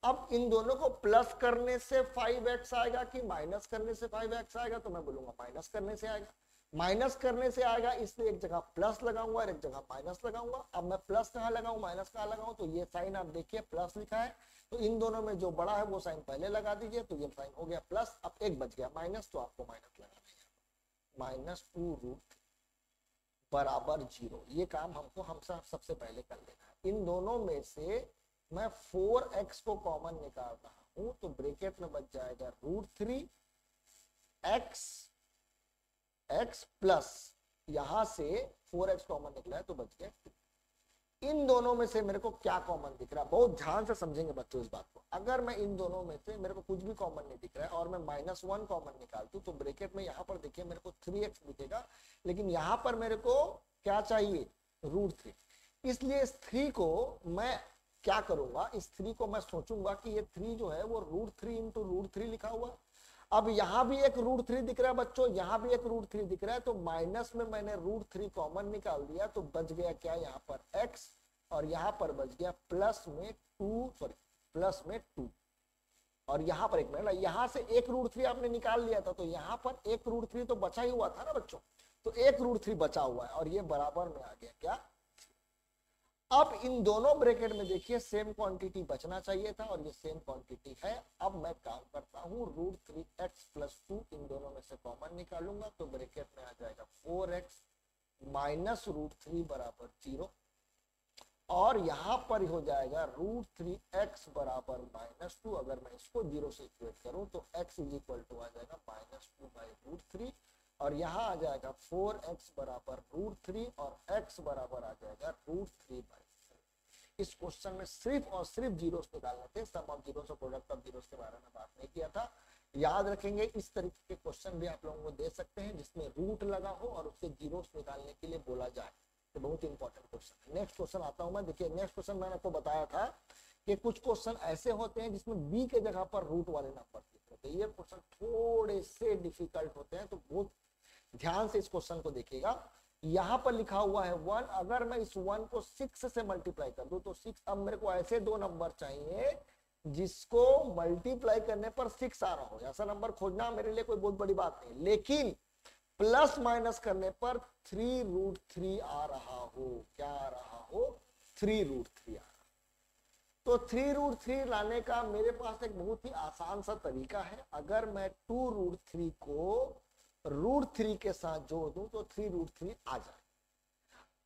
अब इन दोनों को प्लस करने से 5x आएगा कि माइनस करने से 5x आएगा, तो मैं बोलूंगा माइनस करने से आएगा। माइनस करने से आएगा इसलिए एक जगह प्लस लगाऊंगा और एक जगह माइनस लगाऊंगा। अब मैं प्लस कहाँ लगाऊं माइनस कहाँ लगाऊं, तो ये साइन आप देखिए प्लस लिखा है, तो इन दोनों में जो बड़ा है वो साइन पहले लगा दीजिए, तो ये साइन हो गया प्लस। अब एक बच गया माइनस, तो आपको माइनस लगाना है, -2√3 बराबर 0। ये काम हमको सबसे पहले कर लेना है। इन दोनों में से मैं 4x को कॉमन निकाल रहा हूं, तो ब्रैकेट में बच जाएगा √3x प्लस यहां से 4x कॉमन निकला है तो बच गया 2। इन दोनों में से मेरे को क्या कॉमन दिख रहा है, बहुत ध्यान से समझेंगे बच्चों इस बात को। अगर मैं इन दोनों में से मेरे को कुछ भी कॉमन नहीं दिख रहा है और मैं -1 कॉमन निकालतू तो ब्रैकेट में यहाँ पर देखिए मेरे को 3x दिखेगा, लेकिन यहाँ पर मेरे को क्या चाहिए √3। इसलिए इस 3 को मैं क्या करूंगा, इस 3 को मैं सोचूंगा कि ये 3 जो है वो √3 इंटू √3 लिखा हुआ। अब यहां भी एक √3 दिख रहा है बच्चों, यहां भी एक √3 दिख रहा है, तो माइनस में मैंने √3 कॉमन निकाल दिया, तो बच गया क्या यहाँ पर x और यहाँ पर बच गया प्लस में 2 और यहाँ पर एक मिनट, यहाँ से एक √3 आपने निकाल लिया था, तो यहाँ पर एक √3 तो बचा ही हुआ था ना बच्चों, तो एक √3 बचा हुआ है और ये बराबर में आ गया क्या। अब इन दोनों ब्रैकेट में देखिए सेम क्वांटिटी बचना चाहिए था और ये सेम क्वांटिटी है। अब मैं काम करता हूँ √3x+2 इन दोनों में से कॉमन निकालूंगा तो ब्रैकेट में आ जाएगा 4x माइनस √3 बराबर 0 और यहाँ पर हो जाएगा √3x बराबर -2। अगर मैं इसको 0 से इक्वेट करूँ तो x इज इक्वल टू आ जाएगा -2/√3 और यहाँ आ जाएगा 4x बराबर √3 और x बराबर आ जाएगा √3/3। इस क्वेश्चन में सिर्फ और सिर्फ जीरोस निकालने थे, सम ऑफ जीरोस और प्रोडक्ट ऑफ जीरोस के बारे में बात नहीं किया था। याद रखेंगे इस तरीके के क्वेश्चन भी आप लोगों को दे सकते हैं जिसमें रूट लगा हो और उससे जीरोस निकालने के लिए बोला जाए, तो बहुत इंपॉर्टेंट क्वेश्चन है। नेक्स्ट क्वेश्चन आता हूं मैं। देखिए नेक्स्ट क्वेश्चन मैंने आपको बताया था कि कुछ क्वेश्चन ऐसे होते हैं जिसमें बी के जगह पर रूट वाले नंबर होते हैं। ये क्वेश्चन थोड़े से डिफिकल्ट होते हैं, तो बहुत ध्यान से इस क्वेश्चन को देखिएगा। यहाँ पर लिखा हुआ है 1, अगर मैं इस 1 को 6 से मल्टीप्लाई कर दूं तो 6, अब मेरे को ऐसे दो नंबर चाहिए जिसको मल्टीप्लाई करने पर 6 आ रहा हो। ऐसा नंबर खोजना मेरे लिए कोई बहुत बड़ी बात नहीं, लेकिन प्लस माइनस करने पर 3√3 आ रहा हो। क्या आ रहा हो? 3√3 आ रहा। तो 3√3 लाने का मेरे पास एक बहुत ही आसान सा तरीका है। अगर मैं 2√3 को √3 के साथ जोड़ दूं तो 3√3 आ जाए।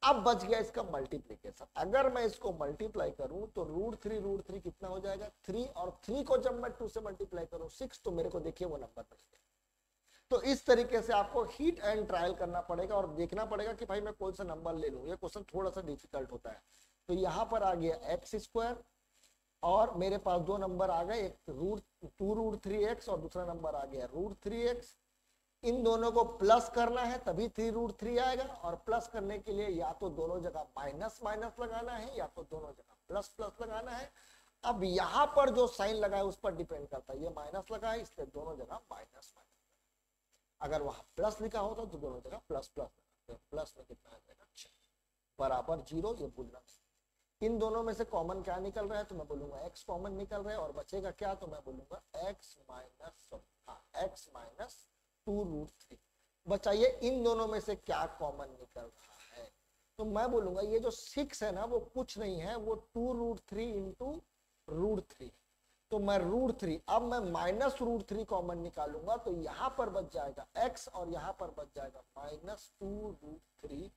अब बच गया इसका मल्टीप्लीकेशन। अगर मैं इसको मल्टीप्लाई करूं तो √3 कितना हो जाएगा? 3, और 3 को जब मैं 2 से मल्टीप्लाई करूं 6, तो मेरे को देखिए वो नंबर बच गया। तो इस तरीके से आपको हिट एंड ट्रायल करना पड़ेगा और देखना पड़ेगा कि भाई मैं कौन सा नंबर ले लूं। ये क्वेश्चन थोड़ा सा डिफिकल्ट होता है। तो यहाँ पर आ गया x² और मेरे पास दो नंबर आ गए, एक 2√3x और दूसरा नंबर आ गया √3x। इन दोनों को प्लस करना है तभी 3√3 आएगा, और प्लस करने के लिए या तो दोनों जगह माइनस माइनस लगाना है या तो दोनों जगह प्लस प्लस लगाना है। अब यहाँ पर जो साइन लगा है उस पर डिपेंड करता है। ये माइनस लगा है इसलिए दोनों जगह माइनस माइनस। अगर वहां प्लस लिखा होता तो दोनों जगह प्लस प्लस। प्लस में कितना आ जाएगा? 6 बराबर 0। ये बोलना, इन दोनों में से कॉमन क्या निकल रहा है? तो मैं बोलूंगा x कॉमन निकल रहा है, और बचेगा क्या? तो मैं बोलूंगा x माइनस 2√3। बचाइए इन दोनों में से क्या कॉमन निकल रहा है? तो मैं बोलूंगा ये जो 6 है ना वो कुछ नहीं है, वो 2√3 इंटू √3। तो मैं √3, अब मैं -√3 कॉमन निकालूंगा तो यहां पर बच जाएगा x और यहां पर बच जाएगा -2√3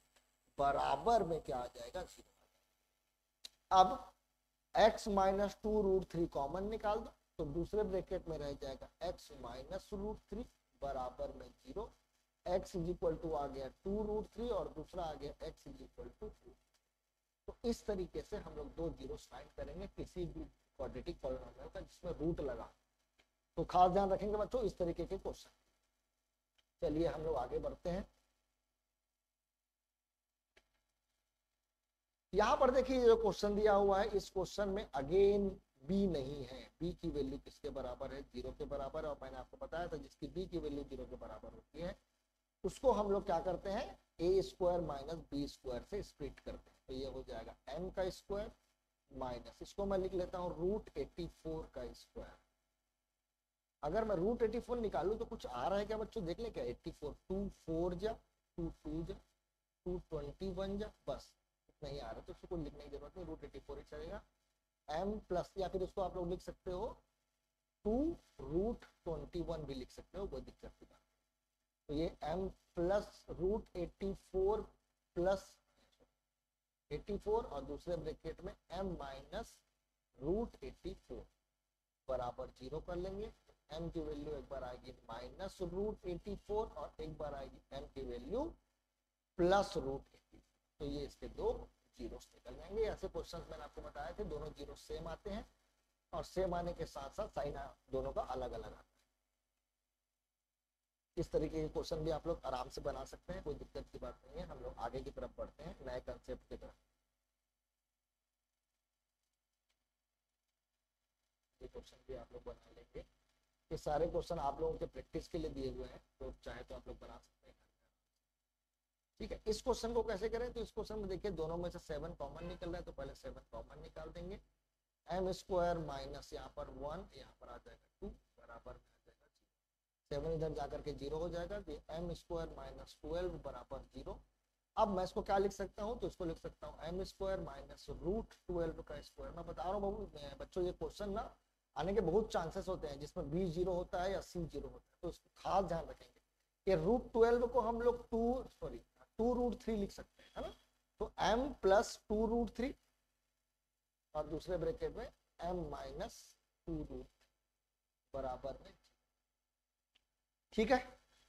बराबर में क्या आ जाएगा? 0। अब x माइनस 2√3 कॉमन निकाल दो तो दूसरे ब्रैकेट में रह जाएगा x माइनस √3 बराबर में 0। x इज इक्वल टू आ गया 2√3 और दूसरा आ गया x इज इक्वल टू 2। तो इस तरीके से हम लोग दो जीरो फाइंड करेंगे किसी भी क्वाड्रेटिक पॉलिनोमियल का जिसमें रूट लगा। तो खास ध्यान रखेंगे बच्चों इस तरीके के क्वेश्चन। चलिए हम लोग आगे बढ़ते हैं। यहाँ पर देखिए जो क्वेश्चन दिया हुआ है, इस क्वेश्चन में अगेन b नहीं है। b की वैल्यू किसके बराबर है? 0 के बराबर है। और मैंने आपको बताया था जिसकी b की वैल्यू 0 के बराबर होती है उसको हम लोग क्या करते हैं? a² माइनस b² से स्प्लिट करते हैं। तो ये हो जाएगा m का स्क्वायर माइनस, इसको मैं लिख लेता हूँ √84 का स्क्वायर। अगर मैं √84 निकालू तो कुछ आ रहा है क्या बच्चों? देख ले क्या? 84 2 4 जा 2 2 जा 221 जा, बस नहीं आ रहा तो उसको लिखने की जरूरत नहीं, √84 ही चलेगा। m प्लस, या फिर उसको आप लोग लिख सकते हो 2√21 भी लिख सकते हो, कोई दिक्कत की बात। तो ये m प्लस √84 प्लस 84 और दूसरे ब्रैकेट में m माइनस √84 बराबर 0 कर लेंगे। m की वैल्यू एक बार आएगी माइनस √84 और एक बार आएगी m की वैल्यू प्लस √84। तो ये इसके दो जीरो निकल जाएंगे। ऐसे क्वेश्चंस मैंने आपको बताया थे, दोनों जीरो सेम आते हैं और सेम आने के साथ साथ साइन दोनों का अलग अलग आता है। इस तरीके के क्वेश्चन भी आप लोग आराम से बना सकते हैं, कोई दिक्कत की बात नहीं है। हम लोग आगे की तरफ बढ़ते हैं नए कंसेप्ट की तरफ। ये क्वेश्चन भी आप लोग बना लेंगे। ये सारे क्वेश्चन आप लोगों के प्रैक्टिस के लिए दिए हुए हैं, तो चाहे तो आप लोग बना सकते हैं। ठीक है, इस क्वेश्चन को कैसे करें? तो इस क्वेश्चन में देखिए दोनों में से 7 कॉमन निकल रहा है, तो पहले 7 कॉमन निकाल देंगे। m² माइनस यहाँ पर 1, यहाँ पर आ जाएगा 2 बराबर में आ जाएगा 0। 7 इधर जाकर के 0 हो जाएगा। तो m² माइनस 12 बराबर 0। अब मैं इसको क्या लिख सकता हूँ, तो इसको लिख सकता हूँ एम स्क्वायर माइनस रूट 12 का स्क्वायर। मैं बता रहा हूँ बच्चों, ये क्वेश्चन ना आने के बहुत चांसेस होते हैं जिसमें बी जीरो होता है या सी जीरो होता है, तो इसको खास ध्यान रखेंगे कि रूट 12 को हम लोग टू रूट 3 लिख सकते हैं, है ना। तो m प्लस 2√3 और दूसरे ब्रैकेट में m माइनस 2√3 बराबर में, ठीक है।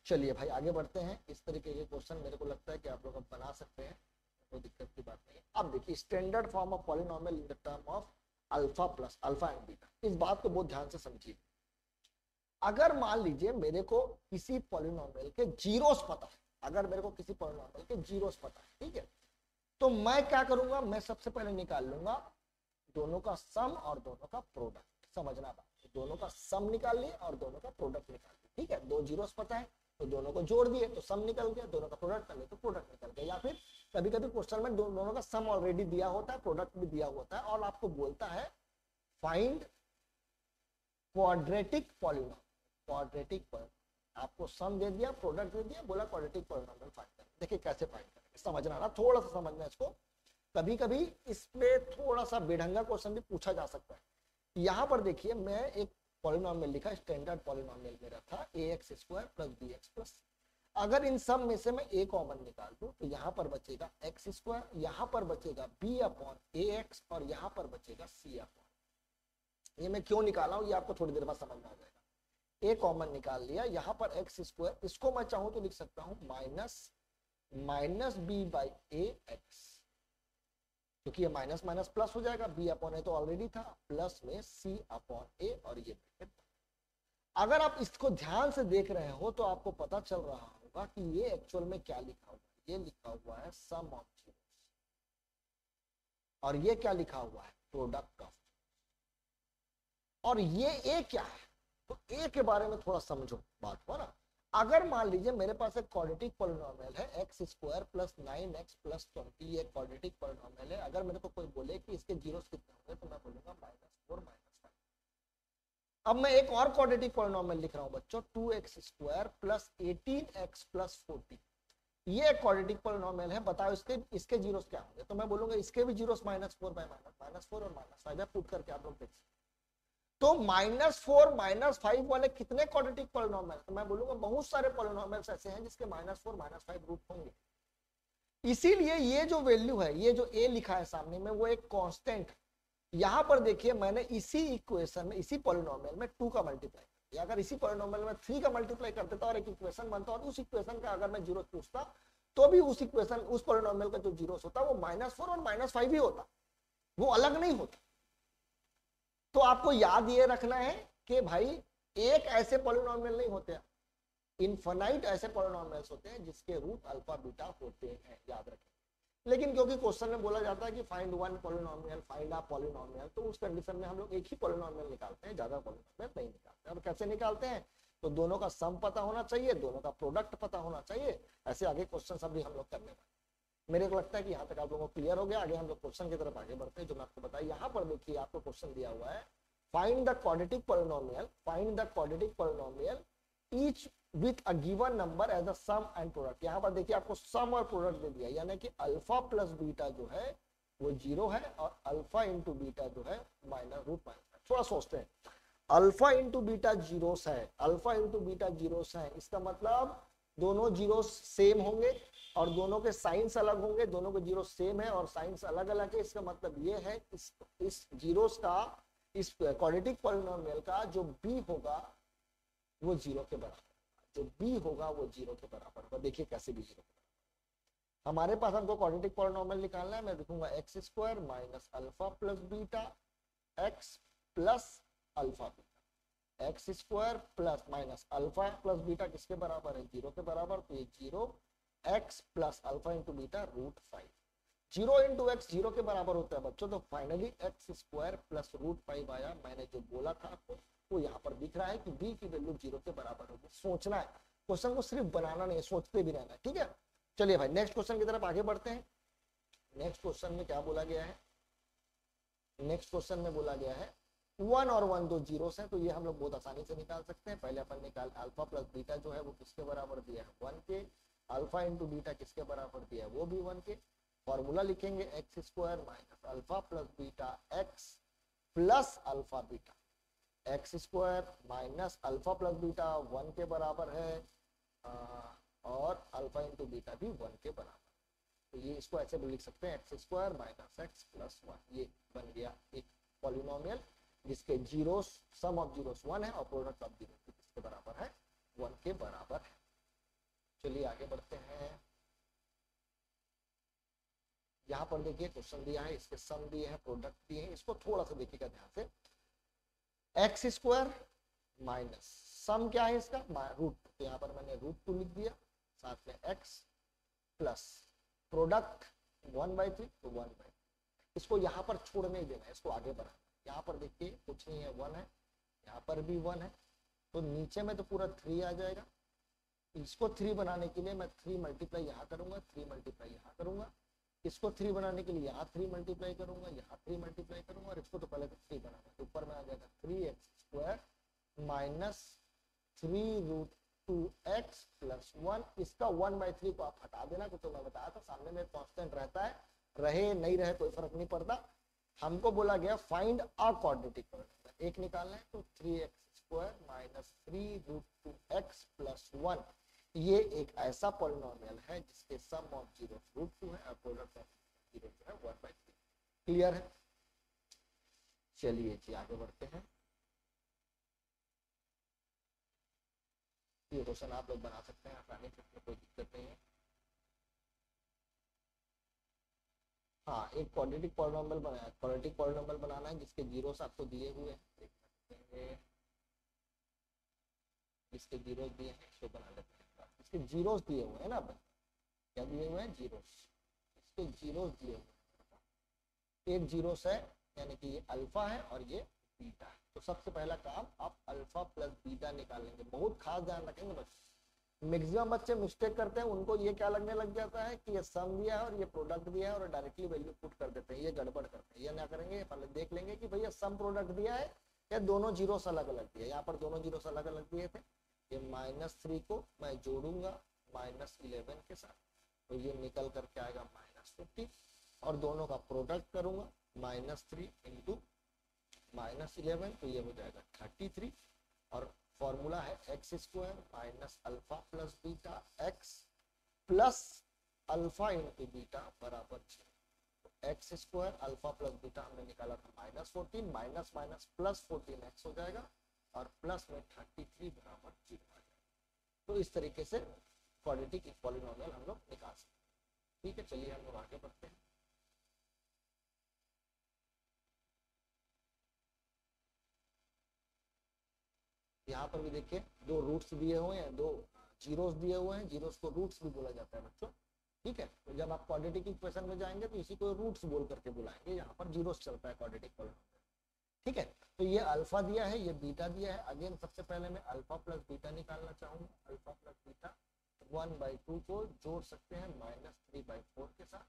चलिए भाई आगे बढ़ते हैं। इस तरीके के क्वेश्चन मेरे को लगता है कि आप लोग अब बना सकते हैं, कोई दिक्कत की बात नहीं है। अब देखिए standard form of polynomial in the term of alpha plus alpha and beta. इस बात को बहुत ध्यान से समझिए। अगर मान लीजिए मेरे को किसी पॉलिनोमियल के जीरोस पता है, अगर मेरे को किसी पॉलिनोमियल के जीरोस पता है, ठीक है, तो मैं क्या करूंगा, मैं सबसे पहले निकाल लूंगा दोनों का सम और दोनों का प्रोडक्ट। समझना बात, दोनों का सम निकाल लिए और दोनों का प्रोडक्ट निकाल लिए, ठीक है। दो जीरोस पता है तो दोनों को जोड़ दिए तो सम निकल गया, दोनों का प्रोडक्ट कर लिए तो प्रोडक्ट निकल गया। या फिर कभी कभी क्वेश्चन में दोनों का सम ऑलरेडी दिया होता है, प्रोडक्ट भी दिया होता है, और आपको बोलता है find quadratic polynomial. Quadratic polynomial आपको सम दे दिया, प्रोडक्ट दे दिया, बोला क्वाड्रेटिक पॉलिनोमियल फाइंड करें। देखिए कैसे फाइंड करें, समझना ना, थोड़ा सा समझना इसको। कभी कभी इसमें थोड़ा सा बेढंगा क्वेश्चन भी पूछा जा सकता है। यहाँ पर देखिए मैं एक पॉलिनोमियल लिखा, स्टैंडर्ड पॉलिनोमियल मेरा था ax square plus bx plus. अगर इन सब में से मैं a कॉमन निकाल दूं तो यहाँ पर बचेगा x स्क्वायर, यहाँ पर बचेगा b अपॉन ax और यहाँ पर बचेगा c अपॉन। ये मैं क्यों निकाला हूँ ये आपको थोड़ी देर बाद समझ में आ जाएगा। a कॉमन निकाल लिया, यहाँ पर x स्क्वायर, इसको मैं चाहूँ तो लिख सकता हूँ माइनस b बाई ax, क्योंकि ये माइनस माइनस प्लस हो जाएगा, b अपॉन ए तो ऑलरेडी था, प्लस में c अपॉन ए और ये ब्रैकेट। अगर आप इसको ध्यान से देख रहे हो तो आपको पता चल रहा होगा कि ये एक्चुअल में क्या लिखा हुआ है। ये लिखा हुआ है सम ऑफ जीरोस और ये क्या लिखा हुआ है, प्रोडक्ट ऑफ। और ये a क्या है, तो a के बारे में थोड़ा समझो बात को ना। अगर मान लीजिए मेरे पास एक क्वाड्रेटिक पॉलिनोमियल है x square plus 9x plus 20, ये क्वाड्रेटिक पॉलिनोमियल है। अगर मेरे को कोई बोले कि इसके जीरोस कितने होंगे तो मैं बोलूंगा -4 -5। अब मैं एक और क्वाड्रेटिक पॉलिनोमियल लिख रहा हूं बच्चों, 2x square plus 18x plus 40। ये क्वाड्रेटिक पॉलिनोमियल है, बताओ इसके जीरोस क्या होंगे। तो मैं बोलूंगा इसके भी जीरोस -4 बाय -4 और -5 पुट करके आप लोग देख सकते। तो -4 -5 वाले कितने क्वाड्रेटिक पॉलिनोमियल, तो मैं बोलूंगा बहुत सारे पॉलिनोमियल्स ऐसे हैं जिसके -4 -5 रूट होंगे। इसीलिए ये जो वैल्यू है, ये जो a लिखा है सामने में, वो एक कांस्टेंट। यहां पर देखिए मैंने इसी इक्वेशन में, इसी पॉलिनोमियल में 2 का मल्टीप्लाई किया। अगर इसी पॉलिनोमियल में 3 का मल्टीप्लाई कर देता और एक इक्वेशन बनता, और उस इक्वेशन का अगर मैं जीरो पूछता तो भी उस इक्वेशन, उस पॉलिनोमियल का जो जीरोस होता वो -4 और -5 ही होता, वो अलग नहीं होता। तो आपको याद ये रखना है कि भाई एक ऐसे पॉलिनोमियल नहीं होते, इनफाइनाइट ऐसे पॉलिनोमियल्स होते हैं जिसके रूट अल्फा बीटा होते हैं, याद रखें। लेकिन क्योंकि क्वेश्चन में बोला जाता है कि find one polynomial, find a polynomial, तो उस कंडीशन में हम लोग एक ही पॉलिनोमियल निकालते हैं, ज्यादा पॉलिनोमियल नहीं निकालते। अब कैसे निकालते हैं, तो दोनों का सम पता होना चाहिए, दोनों का प्रोडक्ट पता होना चाहिए। ऐसे आगे क्वेश्चन सब भी हम लोग करने वाले। मेरे को लगता है कि यहाँ तक आप लोगों को क्लियर हो गया। आगे हम लोग क्वेश्चन की तरफ आगे बढ़ते हैं जो मैं आपको बताया। यहाँ पर देखिए आपको क्वेश्चन दिया हुआ है, find the quadratic polynomial, find the quadratic polynomial each with a given number as a sum and product. यहाँ पर देखिए आपको सम और प्रोडक्ट दे दिया, यानी कि अल्फा प्लस बीटा जो है वो 0 है और अल्फा इंटू बीटा जो है -√। थोड़ा सोचते हैं, अल्फा इंटू बीटा जीरोस है, अल्फा इंटू बीटा जीरोस है, इसका मतलब दोनों जीरोस सेम होंगे और दोनों के साइंस अलग होंगे। दोनों के जीरो सेम है और साइंस अलग अलग है। इसका मतलब ये है इस जीरोस का, इस क्वाड्रेटिक पॉलिनोमियल का जो b होगा वो 0 के बराबर, जो b होगा वो 0 के बराबर होगा। देखिए कैसे b 0 के बराबर। हमारे पास हमको क्वाड्रेटिक पॉलिनोमियल निकालना है। मैं लिखूंगा x square minus alpha plus beta x plus alpha beta, x square plus minus alpha plus beta किसके बराबर है, 0 के बराबर। तो ये 0 x plus alpha into beta √5। 0 into x 0 के बराबर होता है बच्चों, तो फाइनली एक्स स्क्वायर प्लस √5 आया। मैंने जो बोला था आपको वो यहाँ पर दिख रहा है कि b की वैल्यू 0 के बराबर होगी। सोचना है, क्वेश्चन को सिर्फ बनाना नहीं है, सोचते भी रहना है, ठीक है। चलिए भाई नेक्स्ट क्वेश्चन की तरफ आगे बढ़ते हैं। नेक्स्ट क्वेश्चन में क्या बोला गया है, नेक्स्ट क्वेश्चन में बोला गया है 1 और 1 दो जीरोस हैं, तो ये हम लोग बहुत आसानी से निकाल सकते हैं। पहले अपन निकाल अल्फा प्लस बीटा जो है वो किसके बराबर दिया है, 1 के। अल्फा इंटू बीटा किसके बराबर दिया है, वो भी 1 के। फॉर्मूला लिखेंगे x square minus alpha plus beta x plus alpha beta. X square minus alpha plus beta 1 के बराबर है, और अल्फा इंटू बीटा भी 1 के बराबर। तो ये इसको ऐसे भी लिख सकते हैं, x square minus x plus 1। ये बन गया एक पॉलिनोमियल जिसके जीरोस, सम ऑफ जीरोस 1 है और प्रोडक्ट ऑफ जीरोस किसके बराबर है, 1 के बराबर है। चलिए आगे बढ़ते हैं। यहाँ पर देखिए क्वेश्चन दिया है, इसके सम दिए हैं, प्रोडक्ट दिए हैं। इसको थोड़ा सा देखिएगा ध्यान से। एक्स स्क्वायर माइनस सम क्या है इसका, रूट, तो यहाँ पर मैंने √2 लिख दिया, साथ में एक्स प्लस प्रोडक्ट 1/3, तो 1/3। इसको यहाँ पर छोड़ नहीं देना है, इसको आगे बढ़ाना। यहाँ पर देखिए कुछ नहीं है, 1 है, यहाँ पर भी 1 है, तो नीचे में तो पूरा 3 आ जाएगा। इसको 3 बनाने के लिए मैं 3 मल्टीप्लाई यहाँ करूंगा, 3 मल्टीप्लाई यहाँ करूंगा। इसको 3 बनाने के लिए यहाँ 3 मल्टीप्लाई करूंगा, यहाँ 3 मल्टीप्लाई करूंगा, और इसको तो पहले तो 3 बनाना, तो ऊपर में आ जाएगा 3x² माइनस 3√2x प्लस 1। इसका 1/3 को आप हटा देना, तो मैं बताया था सामने में कांस्टेंट रहता है, रहे नहीं रहे कोई फर्क नहीं पड़ता। हमको बोला गया फाइंड अ क्वाड्रेटिक पॉलिनोमियल, एक निकालना है, तो 3x² माइनस 3√2x प्लस 1। ये एक ऐसा पॉलिनोमियल है जिसके सम ऑफ जीरोस √2 है और प्रोडक्ट ऑफ जीरोस जो है 1/3। क्लियर है? चलिए जी आगे बढ़ते हैं। ये क्वेश्चन आप लोग बना सकते हैं आसानी से, कोई दिक्कत नहीं है। हाँ, एक क्वाड्रेटिक पॉलिनोमियल बनाया, क्वाड्रेटिक पॉलिनोमियल बनाना है जिसके जीरोस आपको दिए हुए हैं, देख सकते हैं इसके जीरोस दिए हैं, इसको बना लेते हैं। इसके जीरोस दिए हुए हैं ना, क्या दिए हुए हैं, जीरोस। इसके जीरोस दिए हुए हैं, एक जीरोस है यानी कि ये अल्फा है और ये बीटा है। तो सबसे पहला काम आप अल्फा प्लस बीटा निकालेंगे। बहुत खास ध्यान रखेंगे बच्चे, मैक्सिमम बच्चे मिस्टेक करते हैं, उनको ये क्या लगने लग जाता है कि ये सम दिया है और ये प्रोडक्ट दिया है और डायरेक्टली वैल्यू पुट कर देते हैं, ये गड़बड़ करते हैं। ये ना करेंगे, पहले देख लेंगे कि भैया सम प्रोडक्ट दिया है या दोनों जीरोस अलग अलग दिए। यहाँ पर दोनों जीरोस अलग अलग दिए थे। ये -3 को मैं जोड़ूंगा -11 के साथ, तो ये निकल करके आएगा -50, और दोनों का प्रोडक्ट करूंगा -3 इंटू -11, तो ये हो जाएगा 33। और फॉर्मूला है x square minus alpha plus beta x plus alpha into beta बराबर 0। तो x square alpha plus beta हमने निकाला था -14, माइनस माइनस प्लस 14x हो जाएगा, और प्लस में 33 बराबर 0 आ जाएगा। तो इस तरीके से क्वाड्रेटिक पॉलिनोमियल हम लोग निकाल सकते हैं। ठीक है, चलिए हम लोग आगे बढ़ते हैं। यहाँ पर भी देखिए दो रूट्स दिए हुए हैं, दो जीरोस दिए हुए हैं। जीरोस को रूट्स भी बोला जाता है बच्चों, ठीक है। तो जब आप क्वाड्रेटिक इक्वेशन में जाएंगे तो इसी को रूट्स बोल करके बुलाएंगे। यहाँ पर जीरोस चलता है क्वाड्रेटिक पॉलिनोमियल, ठीक है। तो ये अल्फा दिया है, ये बीटा दिया है। अगेन सबसे पहले मैं अल्फा प्लस बीटा निकालना चाहूंगा। अल्फा प्लस बीटा 1/2 को जोड़ सकते हैं -3/4 के साथ,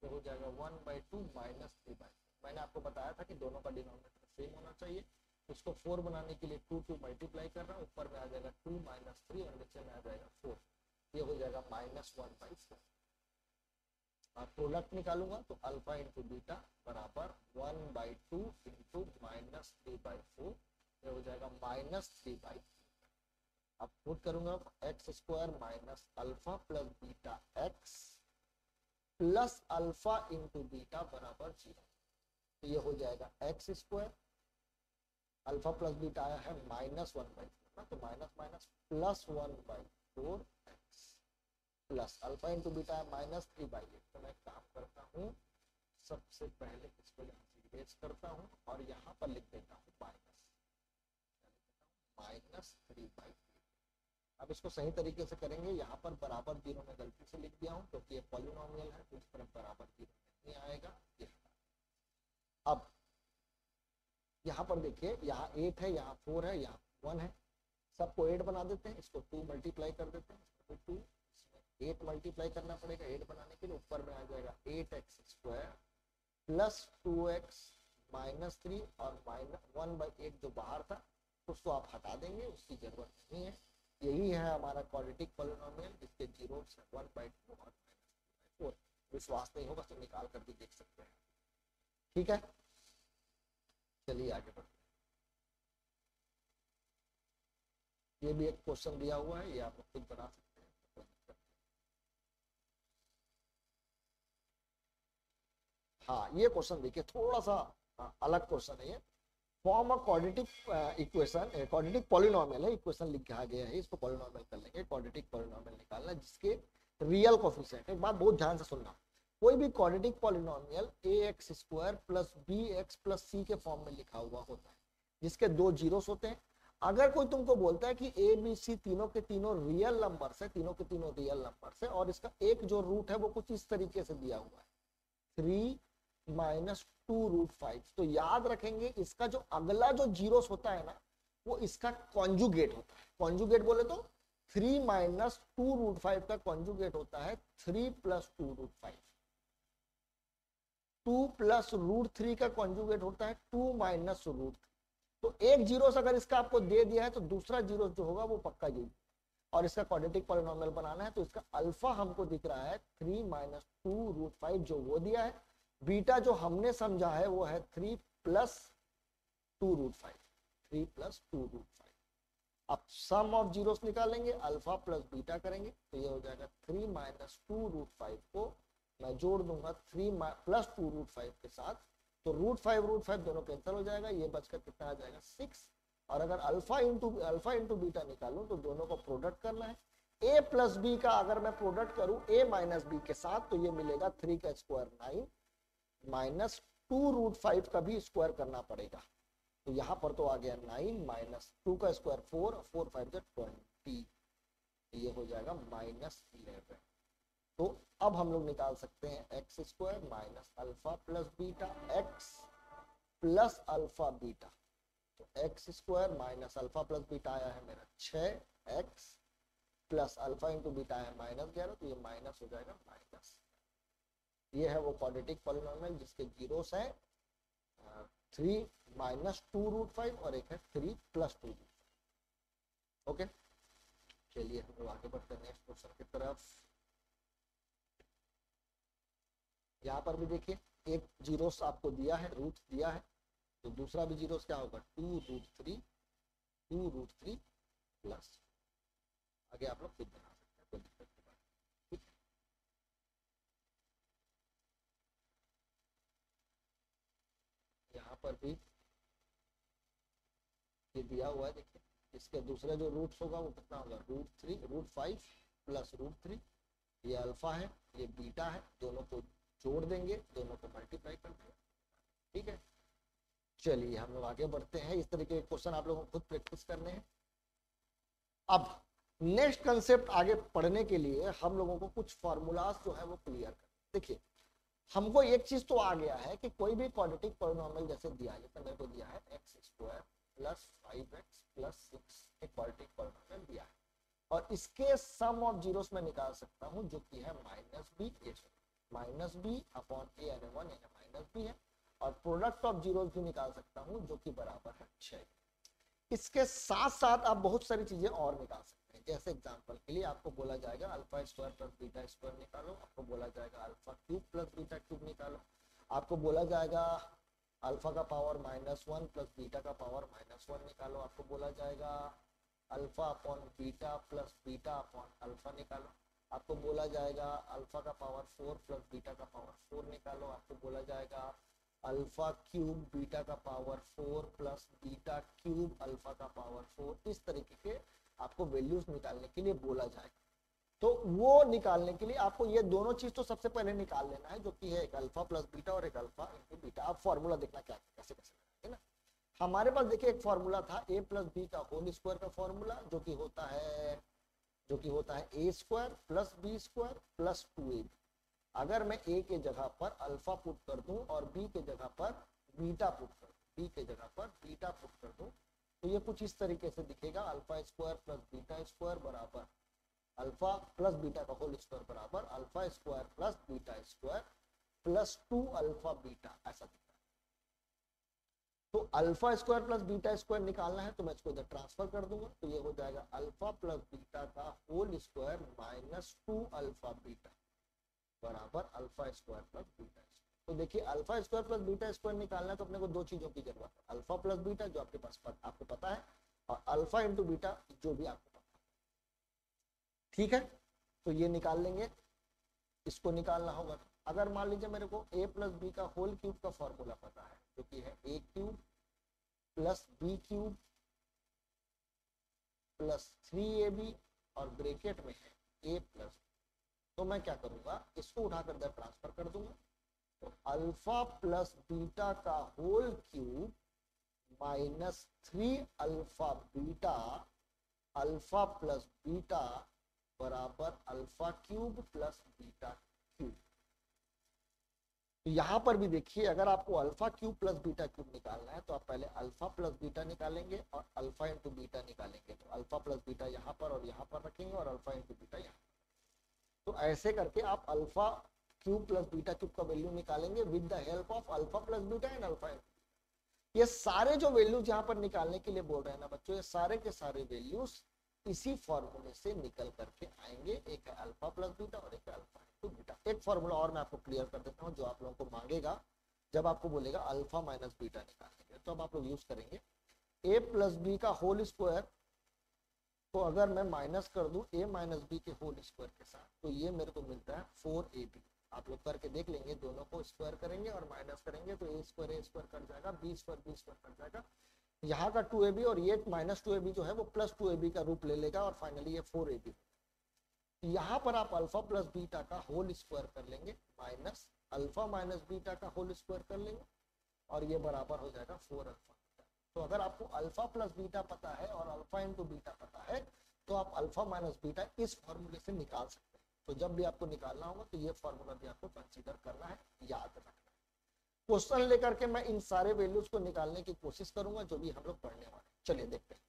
तो हो जाएगा 1/2 -3/4। मैंने आपको बताया था कि दोनों का डिनोमिनेटर सेम होना चाहिए। उसको 4 बनाने के लिए 2 मल्टीप्लाई कर रहा हूँ, ऊपर में आ जाएगा 2 - 3 और नीचे में आ जाएगा 4, ये हो जाएगा -1/4। और प्रोडक्ट निकालूंगा तो अल्फा इंटू बीटा बराबर 1/2 इंटू -3/4, ये हो जाएगा -3/4। अब पुट करूंगा x square minus alpha plus beta x plus alpha into beta बराबर 0, तो ये हो जाएगा x square, alpha plus beta आया है -1/4, तो minus minus plus 1/4 x plus alpha into beta है -3/8। तो मैं काम करता हूँ, सबसे पहले इसको यहाँ से इरेज करता हूँ और यहाँ पर लिख देता हूँ -3/8। अब इसको सही तरीके से करेंगे। यहाँ पर बराबर 0 में गलती से लिख दिया हूँ क्योंकि ये पॉलिनोमियल है, तो इस तरफ बराबर 0 नहीं आएगा। अब यहाँ पर देखिए, यहाँ 8 है, यहाँ 4 है, यहाँ 1 है, सबको 8 बना देते हैं। इसको 2 मल्टीप्लाई कर देते हैं, इसको 2, इसमें 8 मल्टीप्लाई करना पड़ेगा 8 बनाने के लिए। ऊपर में आ जाएगा 8x² प्लस 2x -3 और -1/8 जो बाहर था उसको आप हटा देंगे, उसकी जरूरत नहीं है। यही है हमारा क्वाड्रेटिक पॉलिनोमियल जिसके जीरोस है 1/2 और -4। विश्वास नहीं होगा तो निकाल कर भी देख सकते हैं। ठीक है, चलिए आगे बढ़ते हैं। ये भी एक क्वेश्चन दिया हुआ है, ये आप खुद बना सकते हैं। हाँ, ये क्वेश्चन देखिए, थोड़ा सा अलग क्वेश्चन है ये। Form a quadratic equation, quadratic polynomial है, इक्वेशन लिखा गया है, इसको पॉलिनोमियल कर लेंगे। क्वाड्रेटिक पॉलिनोमियल निकालना जिसके रियल कोफिशिएंट, एक बात बहुत ध्यान से सुनना, कोई भी quadratic polynomial ax² plus bx plus c के फॉर्म में लिखा हुआ होता है, जिसके दो जीरोस होते हैं। अगर कोई तुमको बोलता है कि a b c तीनों के तीनों रियल नंबर्स है, तीनों के तीनों रियल नंबर्स है, और इसका एक जो रूट है वो कुछ इस तरीके से दिया हुआ है 3 -2√5, तो याद रखेंगे इसका जो अगला जो जीरोस होता है ना, वो इसका कॉन्जुगेट होता है। कॉन्जुगेट बोले तो 3 -2√5 का कॉन्जुगेट होता है 3 + 2√5। 2 + √3 का कॉन्जुगेट होता है 2 - √3। तो एक जीरोस अगर इसका आपको दे दिया है तो दूसरा जीरोस जो होगा वो पक्का यही। और इसका क्वाड्रेटिक पॉलिनोमियल बनाना है तो इसका अल्फा हमको दिख रहा है 3 - 2√5 जो वो दिया है, बीटा जो हमने समझा है वो है 3 + 2√5। 3 + 2√5। अब सम ऑफ जीरोस निकालेंगे, अल्फा प्लस बीटा करेंगे तो ये हो जाएगा 3 - 2√5 को मैं जोड़ दूंगा 3 + 2√5 के साथ, तो √5 दोनों कैंसिल हो जाएगा, ये बचकर कितना आ जाएगा 6। और अगर अल्फा इंटू बीटा निकालूं तो दोनों को प्रोडक्ट करना है। a + b का अगर मैं प्रोडक्ट करूं a - b के साथ तो ये मिलेगा 3 का स्क्वायर 9 -2√5 का भी स्क्वायर करना पड़ेगा, तो यहाँ पर तो आ गया 9 -2 का स्क्वायर 4, 4 5 20, ये हो जाएगा -11। तो अब हम लोग निकाल सकते हैं x² - alpha plus beta x plus alpha beta. तो x² - अल्फा प्लस बीटा आया है मेरा 6x plus alpha into beta है -11, तो ये माइनस हो जाएगा माइनस। ये है वो क्वाड्रेटिक पॉलिनोमियल जिसके जीरोस है 3 - 2√5 और एक है 3 + 2। ओके, चलिए हम लोग आगे बढ़ते हैं नेक्स्ट क्वेश्चन की तरफ। यहाँ पर भी देखिए एक जीरोस आपको दिया है, रूट दिया है, तो दूसरा भी जीरोस क्या होगा 2√3 प्लस, आगे आप लोग खुद बना सकते हैं, कोई दिक्कत की बात नहीं। यहाँ पर भी ये दिया हुआ है, देखिए इसके दूसरे जो रूट्स होगा वो कितना होगा √5 प्लस √3, ये अल्फा है ये बीटा है, दोनों को जोड़ देंगे, दोनों को मल्टीप्लाई कर देंगे। ठीक है, चलिए हम लोग आगे बढ़ते हैं। इस तरीके के क्वेश्चन आप लोगों को खुद प्रैक्टिस करने हैं। अब नेक्स्ट कंसेप्ट आगे पढ़ने के लिए हम लोगों को कुछ फॉर्मूलाज जो है वो क्लियर कर, देखिए हमको एक चीज तो आ गया है कि कोई भी क्वाड्रेटिक पॉलिनोमियल जैसे दिया, जैसे मेरे को दिया है x² + 5x + 6 एक क्वाड्रेटिक पॉलिनोमियल दिया है, और इसके सम ऑफ जीरोस में निकाल सकता हूं जो कि है -b अपॉन a यानी 1 यानी -b है, और प्रोडक्ट ऑफ जीरोस भी निकाल सकता हूं जो कि बराबर है 6। इसके साथ साथ आप बहुत सारी चीजें और निकाल सकते हैं, जैसे एग्जांपल के लिए आपको बोला जाएगा α² + β² निकालो, आपको बोला जाएगा α³ + β³ निकालो, आपको बोला जाएगा अल्फा का पावर -1 प्लस बीटा का पावर -1 निकालो, आपको बोला जाएगा alpha upon beta plus beta upon alpha निकालो, आपको बोला जाएगा अल्फा का पावर 4 प्लस बीटा का पावर 4 निकालो, आपको बोला जाएगा अल्फा क्यूब बीटा का power 4 plus beta cube alpha का पावर 4। इस तरीके के आपको वैल्यूज निकालने के लिए बोला जाएगा। तो वो निकालने के लिए आपको ये दोनों चीज तो सबसे पहले निकाल लेना है, जो कि है एक अल्फा प्लस बीटा और एक अल्फा इंटू बीटा। आप फॉर्मूला देखना क्या कैसे कैसे है ना। हमारे पास देखिए एक फॉर्मूला था a + b का होल स्क्वायर का फॉर्मूला, जो कि होता है a² + b² + 2ab। अगर मैं a के जगह पर अल्फा पुट कर दूं और b के जगह पर बीटा पुट कर दूं, तो ये कुछ इस तरीके से दिखेगा, α² + β² बराबर अल्फा प्लस बीटा का होल स्क्वायर बराबर α² + β² + 2 अल्फा बीटा, ऐसा दिखता है। तो alpha square plus beta square निकालना है तो मैं इसको इधर ट्रांसफर कर दूंगा, तो ये हो जाएगा अल्फा प्लस बीटा का whole square minus 2 alpha beta बराबर alpha square plus beta square. तो देखिए alpha square plus beta square निकालना है तो अपने को दो चीजों की जरूरत है, अल्फा प्लस बीटा जो आपके पास आपको पता है, और अल्फा इंटू बीटा जो भी आपको पता है। ठीक है, तो ये निकाल लेंगे, इसको निकालना होगा। अगर मान लीजिए मेरे को a प्लस बी का होल क्यूब का फॉर्मूला पता है जो कि है a cube plus B cube plus 3ab और ब्रैकेट में है a प्लस, तो मैं क्या करूंगा, इसको उठाकर इधर ट्रांसफर कर दूंगा। तो अल्फा प्लस बीटा का whole cube minus 3 alpha beta alpha plus beta बराबर alpha cube plus beta cube. तो यहां पर भी देखिए अगर आपको alpha cube plus beta cube निकालना है तो आप पहले अल्फा प्लस बीटा निकालेंगे और अल्फा इंटू बीटा निकालेंगे। तो अल्फा प्लस बीटा यहाँ पर और यहाँ पर रखेंगे और अल्फा इंटू बीटा यहाँ। तो ऐसे करके आप alpha cube plus beta cube का वैल्यू निकालेंगे with the help of alpha plus beta and alpha. ये सारे जो वैल्यूज यहाँ पर निकालने के लिए बोल रहे हैं ना बच्चों, ये सारे के सारे वैल्यूज इसी फॉर्मूले से निकल करके आएंगे। एक है अल्फा प्लस बीटा और एक है अल्फा इंटू बीटा। एक फॉर्मूला और मैं आपको क्लियर कर देता हूँ जो आप लोगों को मांगेगा जब आपको बोलेगा अल्फा माइनस बीटा निकालने के, तो अब आप लोग यूज करेंगे a प्लस बी का होल स्क्वायर। तो अगर मैं माइनस कर दूं a माइनस बी के होल स्क्वायर के साथ तो ये मेरे को मिलता है 4ab। आप लोग करके देख लेंगे, दोनों को स्क्वायर करेंगे और माइनस करेंगे तो a स्क्वायर कट जाएगा, b स्क्वायर कट जाएगा, यहाँ का 2ab और ये माइनस 2ab जो है वो प्लस 2ab का रूप ले लेगा और फाइनली ये 4ab। यहाँ पर आप अल्फा प्लस बीटा का होल स्क्वायर कर लेंगे माइनस अल्फा माइनस बीटा का होल स्क्वायर कर लेंगे और ये बराबर हो जाएगा 4 अल्फा। तो अगर आपको अल्फा प्लस बीटा पता है और अल्फा इंटू बीटा पता है तो आप अल्फा माइनस बीटा इस फॉर्मूले से निकाल सकते हैं। तो जब भी आपको निकालना होगा तो ये फॉर्मूला भी आपको कंसीडर करना है, याद रखना है। क्वेश्चन लेकर के मैं इन सारे वैल्यूज को निकालने की कोशिश करूंगा जो भी हम लोग पढ़ने वाले। चलिए देखते हैं।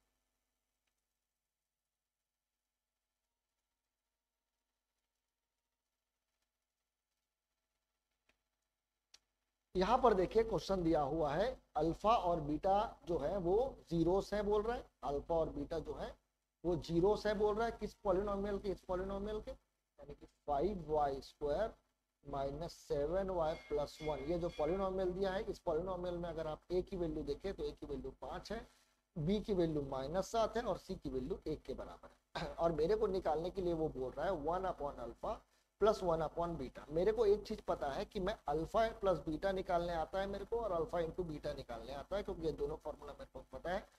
यहाँ पर देखिए क्वेश्चन दिया हुआ है अल्फा और बीटा जो है वो जीरोस है बोल रहा है, अल्फा और बीटा जो है वो जीरोस है बोल रहा है। किस पॉलिनोमियल के? इस पॉलिनोमियल के, यानी कि 5y square minus 7y plus 1। ये जो पॉलिनोमियल दिया है इस पॉलिनोमियल में अगर आप a की वैल्यू देखें तो a की वैल्यू 5 है, b की वैल्यू -7 है और c की वैल्यू 1 के बराबर है। और मेरे को निकालने के लिए वो बोल रहा है 1 upon alpha plus 1 upon beta. मेरे को एक चीज पता है कि मैं अल्फा प्लस बीटा निकालने आता है मेरे को और अल्फा इंटू बीटा निकालने आता है, क्योंकि ये दोनों फॉर्मूला मेरे को पता है,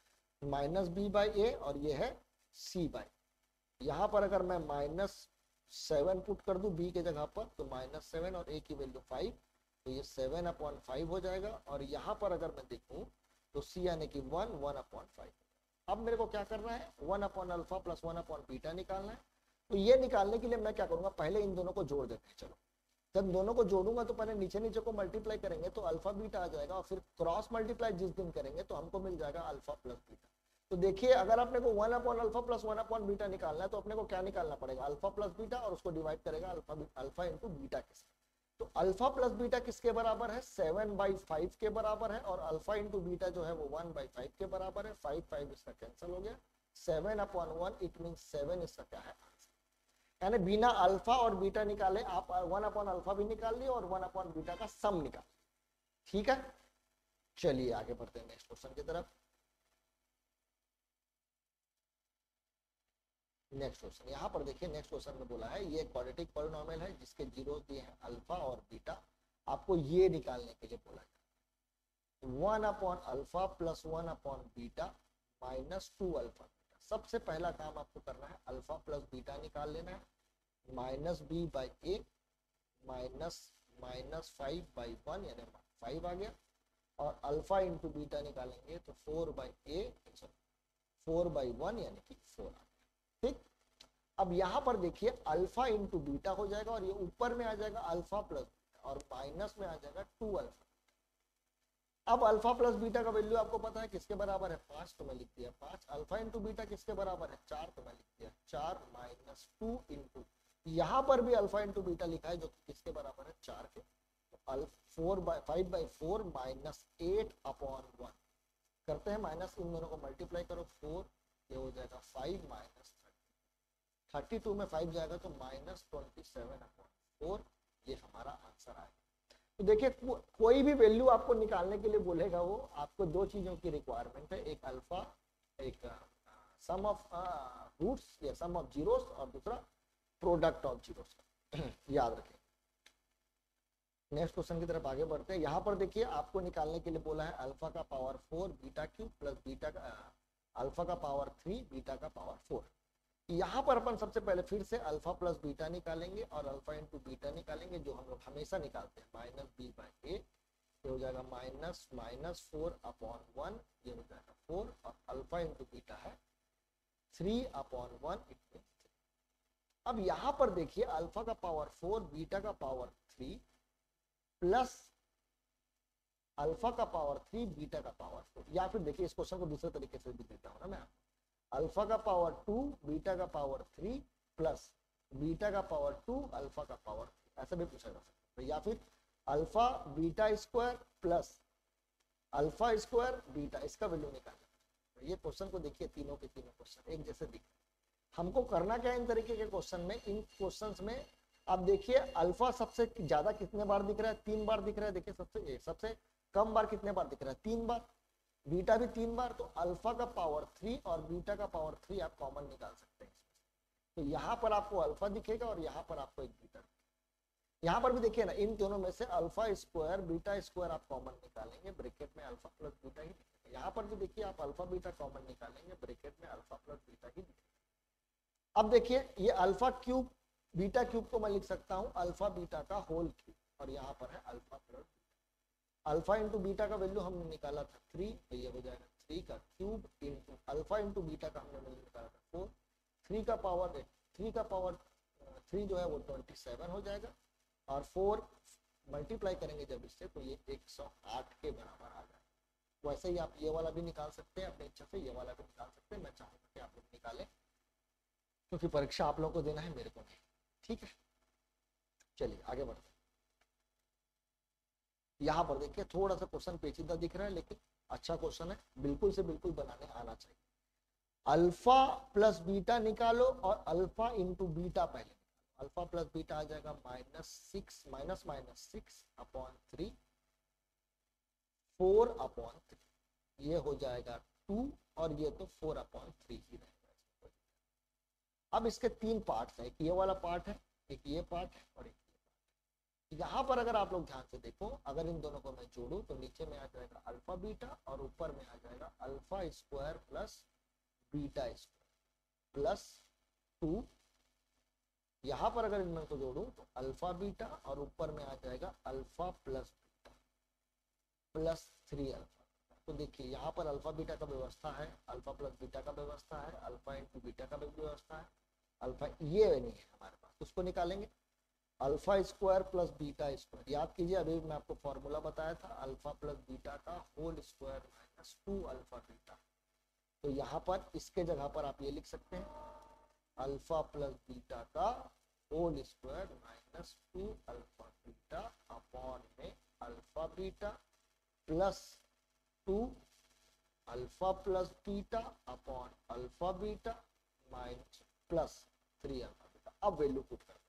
माइनस बी बाई ए और ये है सी बाई। यहाँ पर अगर मैं -7 पुट कर दूं b के जगह पर तो -7 और a की वैल्यू 5, तो ये 7 अपॉन 5 हो जाएगा। और यहाँ पर अगर मैं देखूं तो c यानी कि 1 अपॉन 5। अब मेरे को क्या करना है, 1 upon alpha plus 1 upon beta निकालना है। तो ये निकालने के लिए मैं क्या करूंगा, पहले इन दोनों को जोड़ देते हैं। चलो, जब दोनों को जोड़ूंगा तो पहले नीचे नीचे को मल्टीप्लाई करेंगे तो अल्फा बीटा आ जाएगा और फिर क्रॉस मल्टीप्लाई जिस दिन करेंगे तो हमको मिल जाएगा अल्फा प्लस बीटा। तो देखिए अगर अपने को 1 upon alpha plus 1 upon beta निकालना है तो अपने को क्या निकालना पड़ेगा, अल्फा प्लस बीटा और उसको डिवाइड करेगा अल्फा इंटू बीटा के साथ। तो अल्फा प्लस बीटा किसके बराबर है, 7/5 के बराबर है और अल्फा इंटू बीटा जो है वो 1/5 के बराबर है। 5 इसका कैंसिल हो गया, 7 अपॉन 1 इट मीन 7 इसका क्या है आंसर। यानी बिना अल्फा और बीटा निकाले आप 1 अपॉन अल्फा भी निकाल लिए और 1 अपॉन बीटा का सम निकाल। ठीक है, चलिए आगे बढ़ते हैं नेक्स्ट क्वेश्चन की तरफ। नेक्स्ट क्वेश्चन, यहाँ पर देखिए नेक्स्ट क्वेश्चन में बोला है ये क्वाड्रेटिक पॉलिनोमियल है जिसके जीरो दिए हैं अल्फा और बीटा। आपको ये निकालने के लिए बोला है 1 upon alpha plus 1 upon beta minus 2 alpha beta. सबसे पहला काम आपको करना है अल्फा प्लस बीटा निकाल लेना है, minus B by A minus 5/1 यानी 5 आ गया। और अल्फा इंटू बीटा निकालेंगे तो 4/1 यानी कि 4 आ गया। ठीक, अब यहाँ पर देखिए अल्फा इंटू बीटा हो जाएगा और ये ऊपर में आ जाएगा अल्फा प्लस और माइनस में आ जाएगा 2 अल्फा। अब अल्फा प्लस बीटा का वैल्यू आपको पता है किसके बराबर है, 5, तो मैं लिख दिया 5। अल्फा इंटू बीटा किसके बराबर है, 4, तो मैं लिख दिया 4 माइनस 2 इंटू, यहाँ पर भी अल्फा इंटू बीटा लिखा है जो कि किसके बराबर है, 4 के। तो 5/4 माइनस 8 अपॉन 1 करते हैं माइनस, इन दोनों को मल्टीप्लाई करो 4, ये हो जाएगा 5 माइनस 32 में 5 जाएगा तो -27/4, ये हमारा आंसर आएगा। तो देखिए कोई भी वैल्यू आपको निकालने के लिए बोलेगा वो आपको दो चीजों की रिक्वायरमेंट है, एक अल्फा, एक सम ऑफ रूट्स या सम ऑफ जीरोस, और दूसरा प्रोडक्ट ऑफ जीरोस। याद रखें। नेक्स्ट क्वेश्चन की तरफ आगे बढ़ते हैं। यहाँ पर देखिए आपको निकालने के लिए बोला है अल्फा का power 4 beta cube plus beta का अल्फा का पावर 3 बीटा का पावर 4। यहाँ पर अपन सबसे पहले फिर से अल्फा प्लस बीटा निकालेंगे और अल्फा इंटू बीटा निकालेंगे, जो हम लोग हमेशा निकालते हैं, -b/a, ये हो जाएगा -4/1, ये हो जाएगा 4, और अल्फा इंटू बीटा है 3/1, इट मीन 3। अब यहाँ पर देखिए अल्फा का पावर 4 बीटा का पावर 3 प्लस अल्फा का पावर 3 बीटा का पावर 4, या फिर देखिए इस क्वेश्चन को दूसरे तरीके से भी देता हूँ ना मैं, अल्फा का पावर 2 बीटा का पावर 3 प्लस बीटा का पावर 2 अल्फा का पावर 3, ऐसा भी पूछा जा सकता है। या फिर alpha beta square plus alpha square beta, इसका वैल्यू निकालना। ये क्वेश्चन को देखिए, तीनों के तीनों क्वेश्चन एक जैसे दिख, हमको करना क्या है इन तरीके के क्वेश्चन में, इन क्वेश्चंस में आप देखिए अल्फा सबसे ज्यादा कितने बार दिख रहा है, 3 बार दिख रहा है। देखिए सबसे कम बार कितने बार दिख रहा है, 3 बार। बीटा भी 3 बार, तो अल्फा का पावर 3 और बीटा का पावर 3 आप कॉमन निकाल सकते हैं। तो यहाँ पर आपको अल्फा दिखेगा और यहाँ पर आपको एक बीटा। यहाँ पर भी देखिए ना, इन दोनों में से अल्फा स्क्वायर बीटा स्क्वायर आप कॉमन निकालेंगे, ब्रैकेट में अल्फा प्लस बीटा ही दिखेगा। यहाँ पर भी देखिए आप अल्फा बीटा कॉमन निकालेंगे, ब्रैकेट में अल्फा प्लस बीटा ही दिखेगा। अब देखिए ये अल्फा क्यूब बीटा क्यूब को मैं लिख सकता हूँ अल्फा बीटा का होल क्यूब, और यहाँ पर है alpha plus alpha into beta का वैल्यू हमने निकाला था 3, तो ये हो जाएगा 3 का cube into alpha into beta का हमने वैल्यू निकाला था 4, 3 का पावर 3 जो है वो 27 हो जाएगा, और 4 मल्टीप्लाई करेंगे जब इससे तो ये 108 के बराबर आ जाएगा। वैसे ही आप ये वाला भी निकाल सकते हैं, अपनी इच्छा से ये वाला भी निकाल सकते हैं। मैं चाहूँगा कि आप लोग निकालें, क्योंकि परीक्षा आप लोगों को देना है, मेरे को नहीं। ठीक है, चलिए आगे बढ़ते हैं। यहाँ पर देखिए थोड़ा सा क्वेश्चन पेचीदा दिख रहा है, लेकिन अच्छा क्वेश्चन है, बिल्कुल से बिल्कुल बनाने आना चाहिए। अल्फा प्लस बीटा निकालो और अल्फा इंटू बीटा पहले निकालो। अल्फा प्लस बीटा आ जाएगा -6/3 4/3, ये हो जाएगा 2, और ये तो 4/3 ही रहेगा। अब इसके 3 पार्ट्स हैं, एक ये वाला पार्ट है, एक ये पार्ट है, और एक यहाँ पर अगर आप लोग ध्यान से देखो, अगर इन दोनों को मैं जोड़ूं तो नीचे में आ जाएगा अल्फा बीटा और ऊपर में आ जाएगा alpha square plus beta square plus 2। यहाँ पर अगर इन दोनों को जोड़ूं तो अल्फा बीटा और ऊपर में आ जाएगा alpha plus beta plus 3 alpha. तो देखिए यहाँ पर अल्फा बीटा का व्यवस्था है, अल्फा प्लस बीटा का व्यवस्था है, अल्फा इंटू बीटा का व्यवस्था है, अल्फा ये नहीं है हमारे पास, उसको निकालेंगे। Alpha square plus beta square, याद कीजिए अभी मैं आपको फॉर्मूला बताया था, अल्फा प्लस बीटा का होल स्क्वायर -2 अल्फा बीटा। तो यहाँ पर इसके जगह पर आप ये लिख सकते हैं अल्फा प्लस बीटा का whole square -2 alpha beta upon में alpha beta plus 2 alpha plus beta upon alpha beta minus plus 3 alpha beta. अब वैल्यू पुट कर,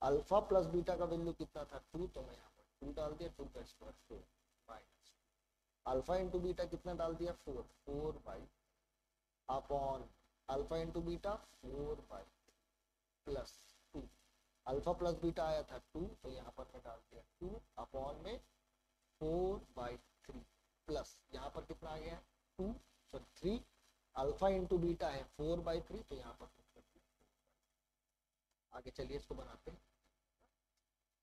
अल्फा प्लस बीटा का वैल्यू कितना था 2, तो मैं यहाँ पर 2 डाल दिया, 2 का square 4 minus alpha into beta कितना डाल दिया 4 by upon alpha into beta 4 by plus 2, alpha plus beta आया था 2, तो यहाँ पर मैं डाल दिया 2 अपॉन में 4/3 प्लस यहाँ पर कितना आ गया 2, तो 3 अल्फा इंटू बीटा है 4/3, तो यहाँ पर आगे चलिए इसको बनाते हैं।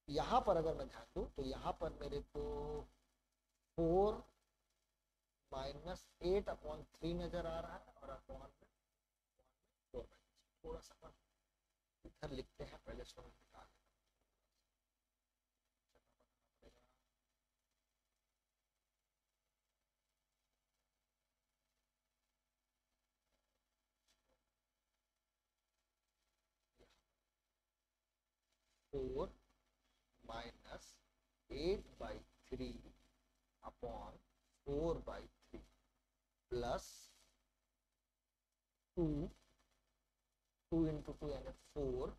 यहाँ पर अगर मैं ध्यान दूं तो यहाँ पर मेरे को 4 - 8/3 नजर आ रहा है, और अपॉन में 4/3। थोड़ा सा इधर लिखते हैं, पहले इसको निकाल 4 - 8/3 अपॉन 4/3, प्लस 2, 2 इंटू 2 यानी 4,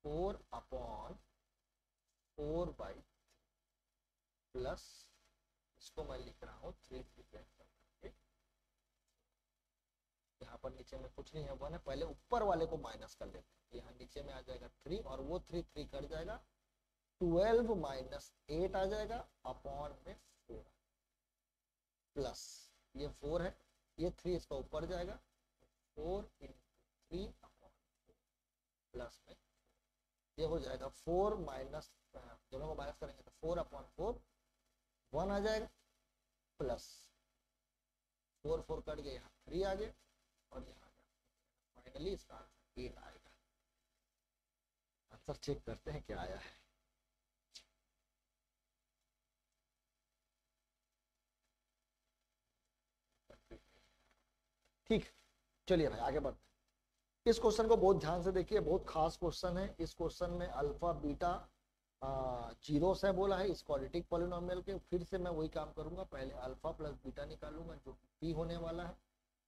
4 अपॉन 4 बाई प्लस, इसको मैं लिख रहा हूँ 3 करके, यहाँ पर नीचे में कुछ नहीं है 1 है, पहले ऊपर वाले को माइनस कर लेते हैं, यहाँ नीचे में आ जाएगा 3 और वो 3 3 कट जाएगा, 12 माइनस 8 आ जाएगा अपॉन में 4 प्लस ये 4 है, ये 3 इसका ऊपर जाएगा, 4 इंटू 3 अपॉन प्लस में ये हो जाएगा 4 माइनस, दोनों को माइनस करेंगे तो 4 अपॉन 4 1 आ जाएगा, प्लस 4 4 कट गया, यहाँ 3 आ गया और यहाँ आ गया, फाइनली इसका आंसर 8 आएगा। आंसर चेक करते हैं क्या आया है। ठीक, चलिए भाई आगे बढ़ते हैं। इस क्वेश्चन को बहुत ध्यान से देखिए, बहुत खास क्वेश्चन है। इस क्वेश्चन में अल्फा बीटा जीरोस है बोला है इस क्वाड्रेटिक पॉलिनोमियल के। फिर से मैं वही काम करूंगा, पहले अल्फा प्लस बीटा निकालूंगा जो पी होने वाला है,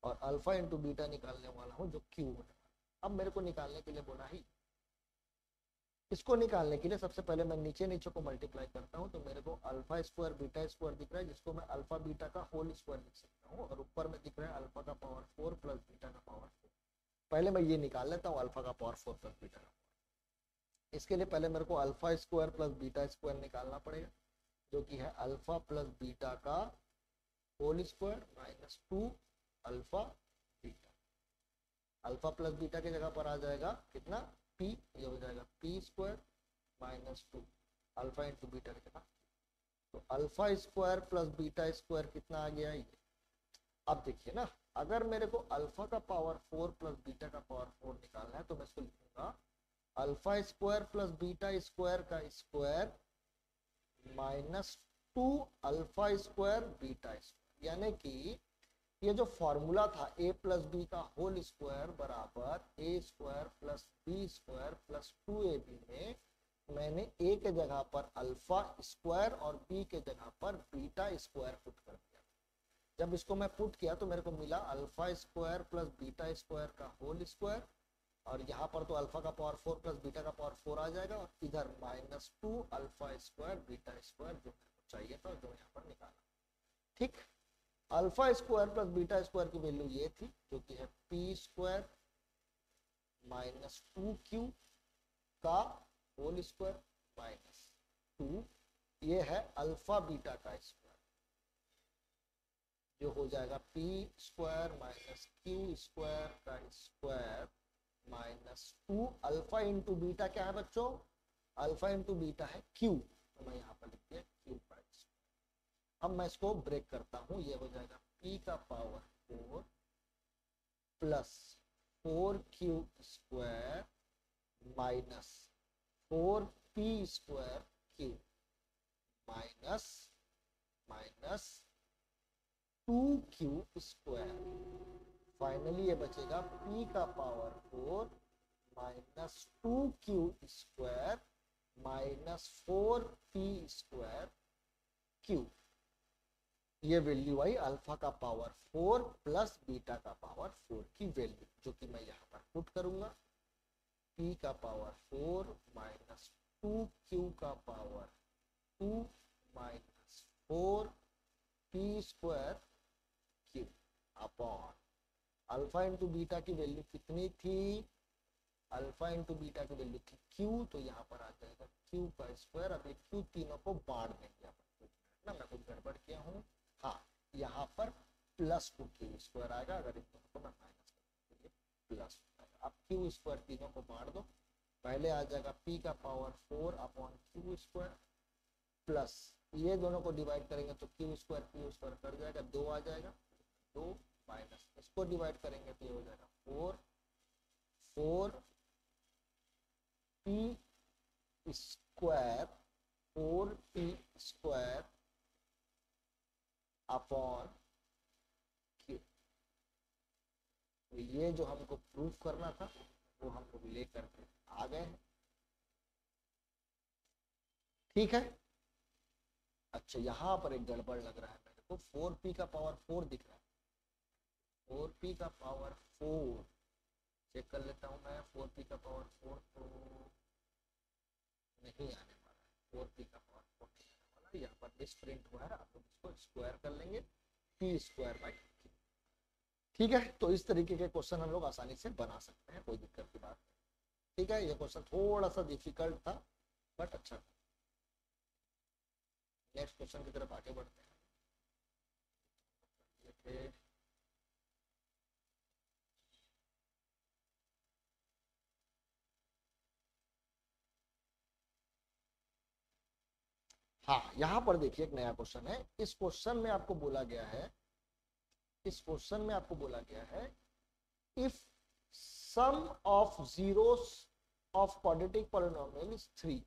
और अल्फा इंटू बीटा निकालने वाला हूँ जो क्यू होने वाला है। अब मेरे को निकालने के लिए बोला ही, इसको निकालने के लिए सबसे पहले मैं नीचे नीचे को मल्टीप्लाई करता हूँ, तो मेरे को अल्फा स्क्वायर बीटा स्क्वायर दिख रहा है, जिसको मैं अल्फा बीटा का होल स्क्वायर लिख सकता हूँ, और ऊपर में दिख रहा है अल्फा का पावर 4 प्लस बीटा का पावर 4। पहले मैं ये निकाल लेता हूँ अल्फा का पावर 4 प्लस बीटा का। इसके लिए पहले मेरे को alpha square plus beta square निकालना पड़ेगा, जो कि है अल्फा प्लस बीटा का whole square minus 2 alpha beta. Alpha plus beta की जगह पर आ जाएगा कितना, पी, ये हो जाएगा P square minus 2 alpha into beta की जगह, तो alpha square plus beta square कितना आ गया ये। अब देखिए ना, अगर मेरे को अल्फा का पावर 4 प्लस बीटा का पावर 4 निकालना है, तो मैं इसको लिखूंगा alpha square plus beta square का square minus 2 alpha square beta square, यानी कि ये जो फॉर्मूला था a प्लस बी का होल स्क्वायर बराबर a square plus B square plus 2ab में मैंने a के जगह पर अल्फा स्क्वायर और b के जगह पर बीटा स्क्वायर पुट कर दिया। जब इसको मैं पुट किया तो मेरे को मिला alpha square plus beta square का होल स्क्वायर, और यहाँ पर तो अल्फा का पावर 4 प्लस बीटा का पावर 4 आ जाएगा, और इधर minus 2 alpha square beta square जो चाहिए था जो यहाँ पर निकाला। ठीक, alpha square plus beta square की वैल्यू ये थी, जो कि है पी स्क्वायर माइनस 2q का होल स्क्वायर माइनस 2, ये है अल्फा बीटा का स्क्वायर, जो हो जाएगा P square minus Q square का square minus 2 alpha into beta क्या है बच्चों, अल्फा इंटू बीटा है क्यू, तो मैं यहाँ पर लिख दिया क्यू का। अब मैं इसको ब्रेक करता हूँ, ये हो जाएगा p का power 4 plus 4q square minus 4p square q minus minus 2q square. Finally ये बचेगा p का power 4 minus 2q square minus 4p square q। ये वैल्यू आई अल्फा का पावर 4 प्लस बीटा का पावर 4 की वैल्यू, जो कि मैं यहाँ पर पुट करूंगा p का पावर 4 माइनस 2q का power 2 minus 4p square q upon alpha into beta की वैल्यू कितनी थी, अल्फा इंटू बीटा की वैल्यू थी q, तो यहाँ पर आ जाएगा q का स्क्वायर। अब ये q तीनों को बांट देंगे ना, मैं कुछ गड़बड़ किया हूँ, हाँ यहाँ पर प्लस 2q स्क्वायर आएगा, अगर इन दोनों को मैं माइनस करूँ प्लस आएगा। अब q स्क्वायर तीनों को बांट दो, पहले आ जाएगा p का power 4 upon q square plus ये दोनों को डिवाइड करेंगे तो q स्क्वायर कर जाएगा, 2 आ जाएगा, 2 माइनस इसको डिवाइड करेंगे तो ये हो जाएगा 4 p square 4p square upon q। ये जो हमको प्रूफ करना था वो हम लोग ले करके आ गए हैं। ठीक है, अच्छा यहाँ पर एक गड़बड़ लग रहा है मेरे को, 4p का पावर 4 दिख रहा है, 4p का पावर 4, चेक कर लेता हूँ मैं, 4p का पावर 4 तो नहीं आने वाला है, 4p का पावर 4 नहीं आने वाला, यहाँ पर दिस प्रिंट हुआ है, आप लोग इसको स्क्वायर कर लेंगे, p स्क्वायर बाई, ठीक है। तो इस तरीके के क्वेश्चन हम लोग आसानी से बना सकते हैं, कोई दिक्कत की बात नहीं, ठीक है। ये क्वेश्चन थोड़ा सा डिफिकल्ट था बट अच्छा था। नेक्स्ट क्वेश्चन की तरफ आगे बढ़ते हैं। हाँ, यहाँ पर देखिए एक नया क्वेश्चन है। इस क्वेश्चन में आपको बोला गया है, इस क्वेश्चन में आपको बोला गया है, if sum of zeros of quadratic polynomial is 3,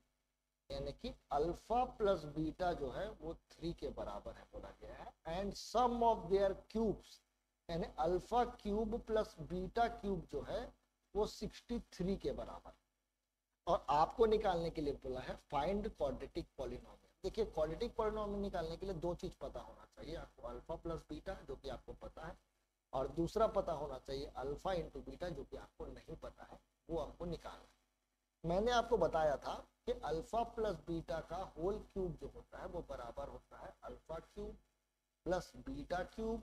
यानी कि अल्फा प्लस बीटा जो है वो 3 के बराबर है बोला गया है, and sum of their cubes, यानी alpha cube plus beta cube जो है वो 63 के बराबर, और आपको निकालने के लिए बोला है फाइंड क्वाड्रेटिक पॉलिनोमियल। देखिए, क्वाड्रेटिक पॉलिनोमियल निकालने के लिए दो चीज पता होना चाहिए आपको, अल्फा प्लस बीटा जो कि आपको पता है, और दूसरा पता होना चाहिए अल्फा इंटू बीटा जो कि आपको नहीं पता है, वो आपको निकालना है। मैंने आपको बताया था कि अल्फा प्लस बीटा का होल क्यूब जो होता है वो बराबर होता है alpha cube plus beta cube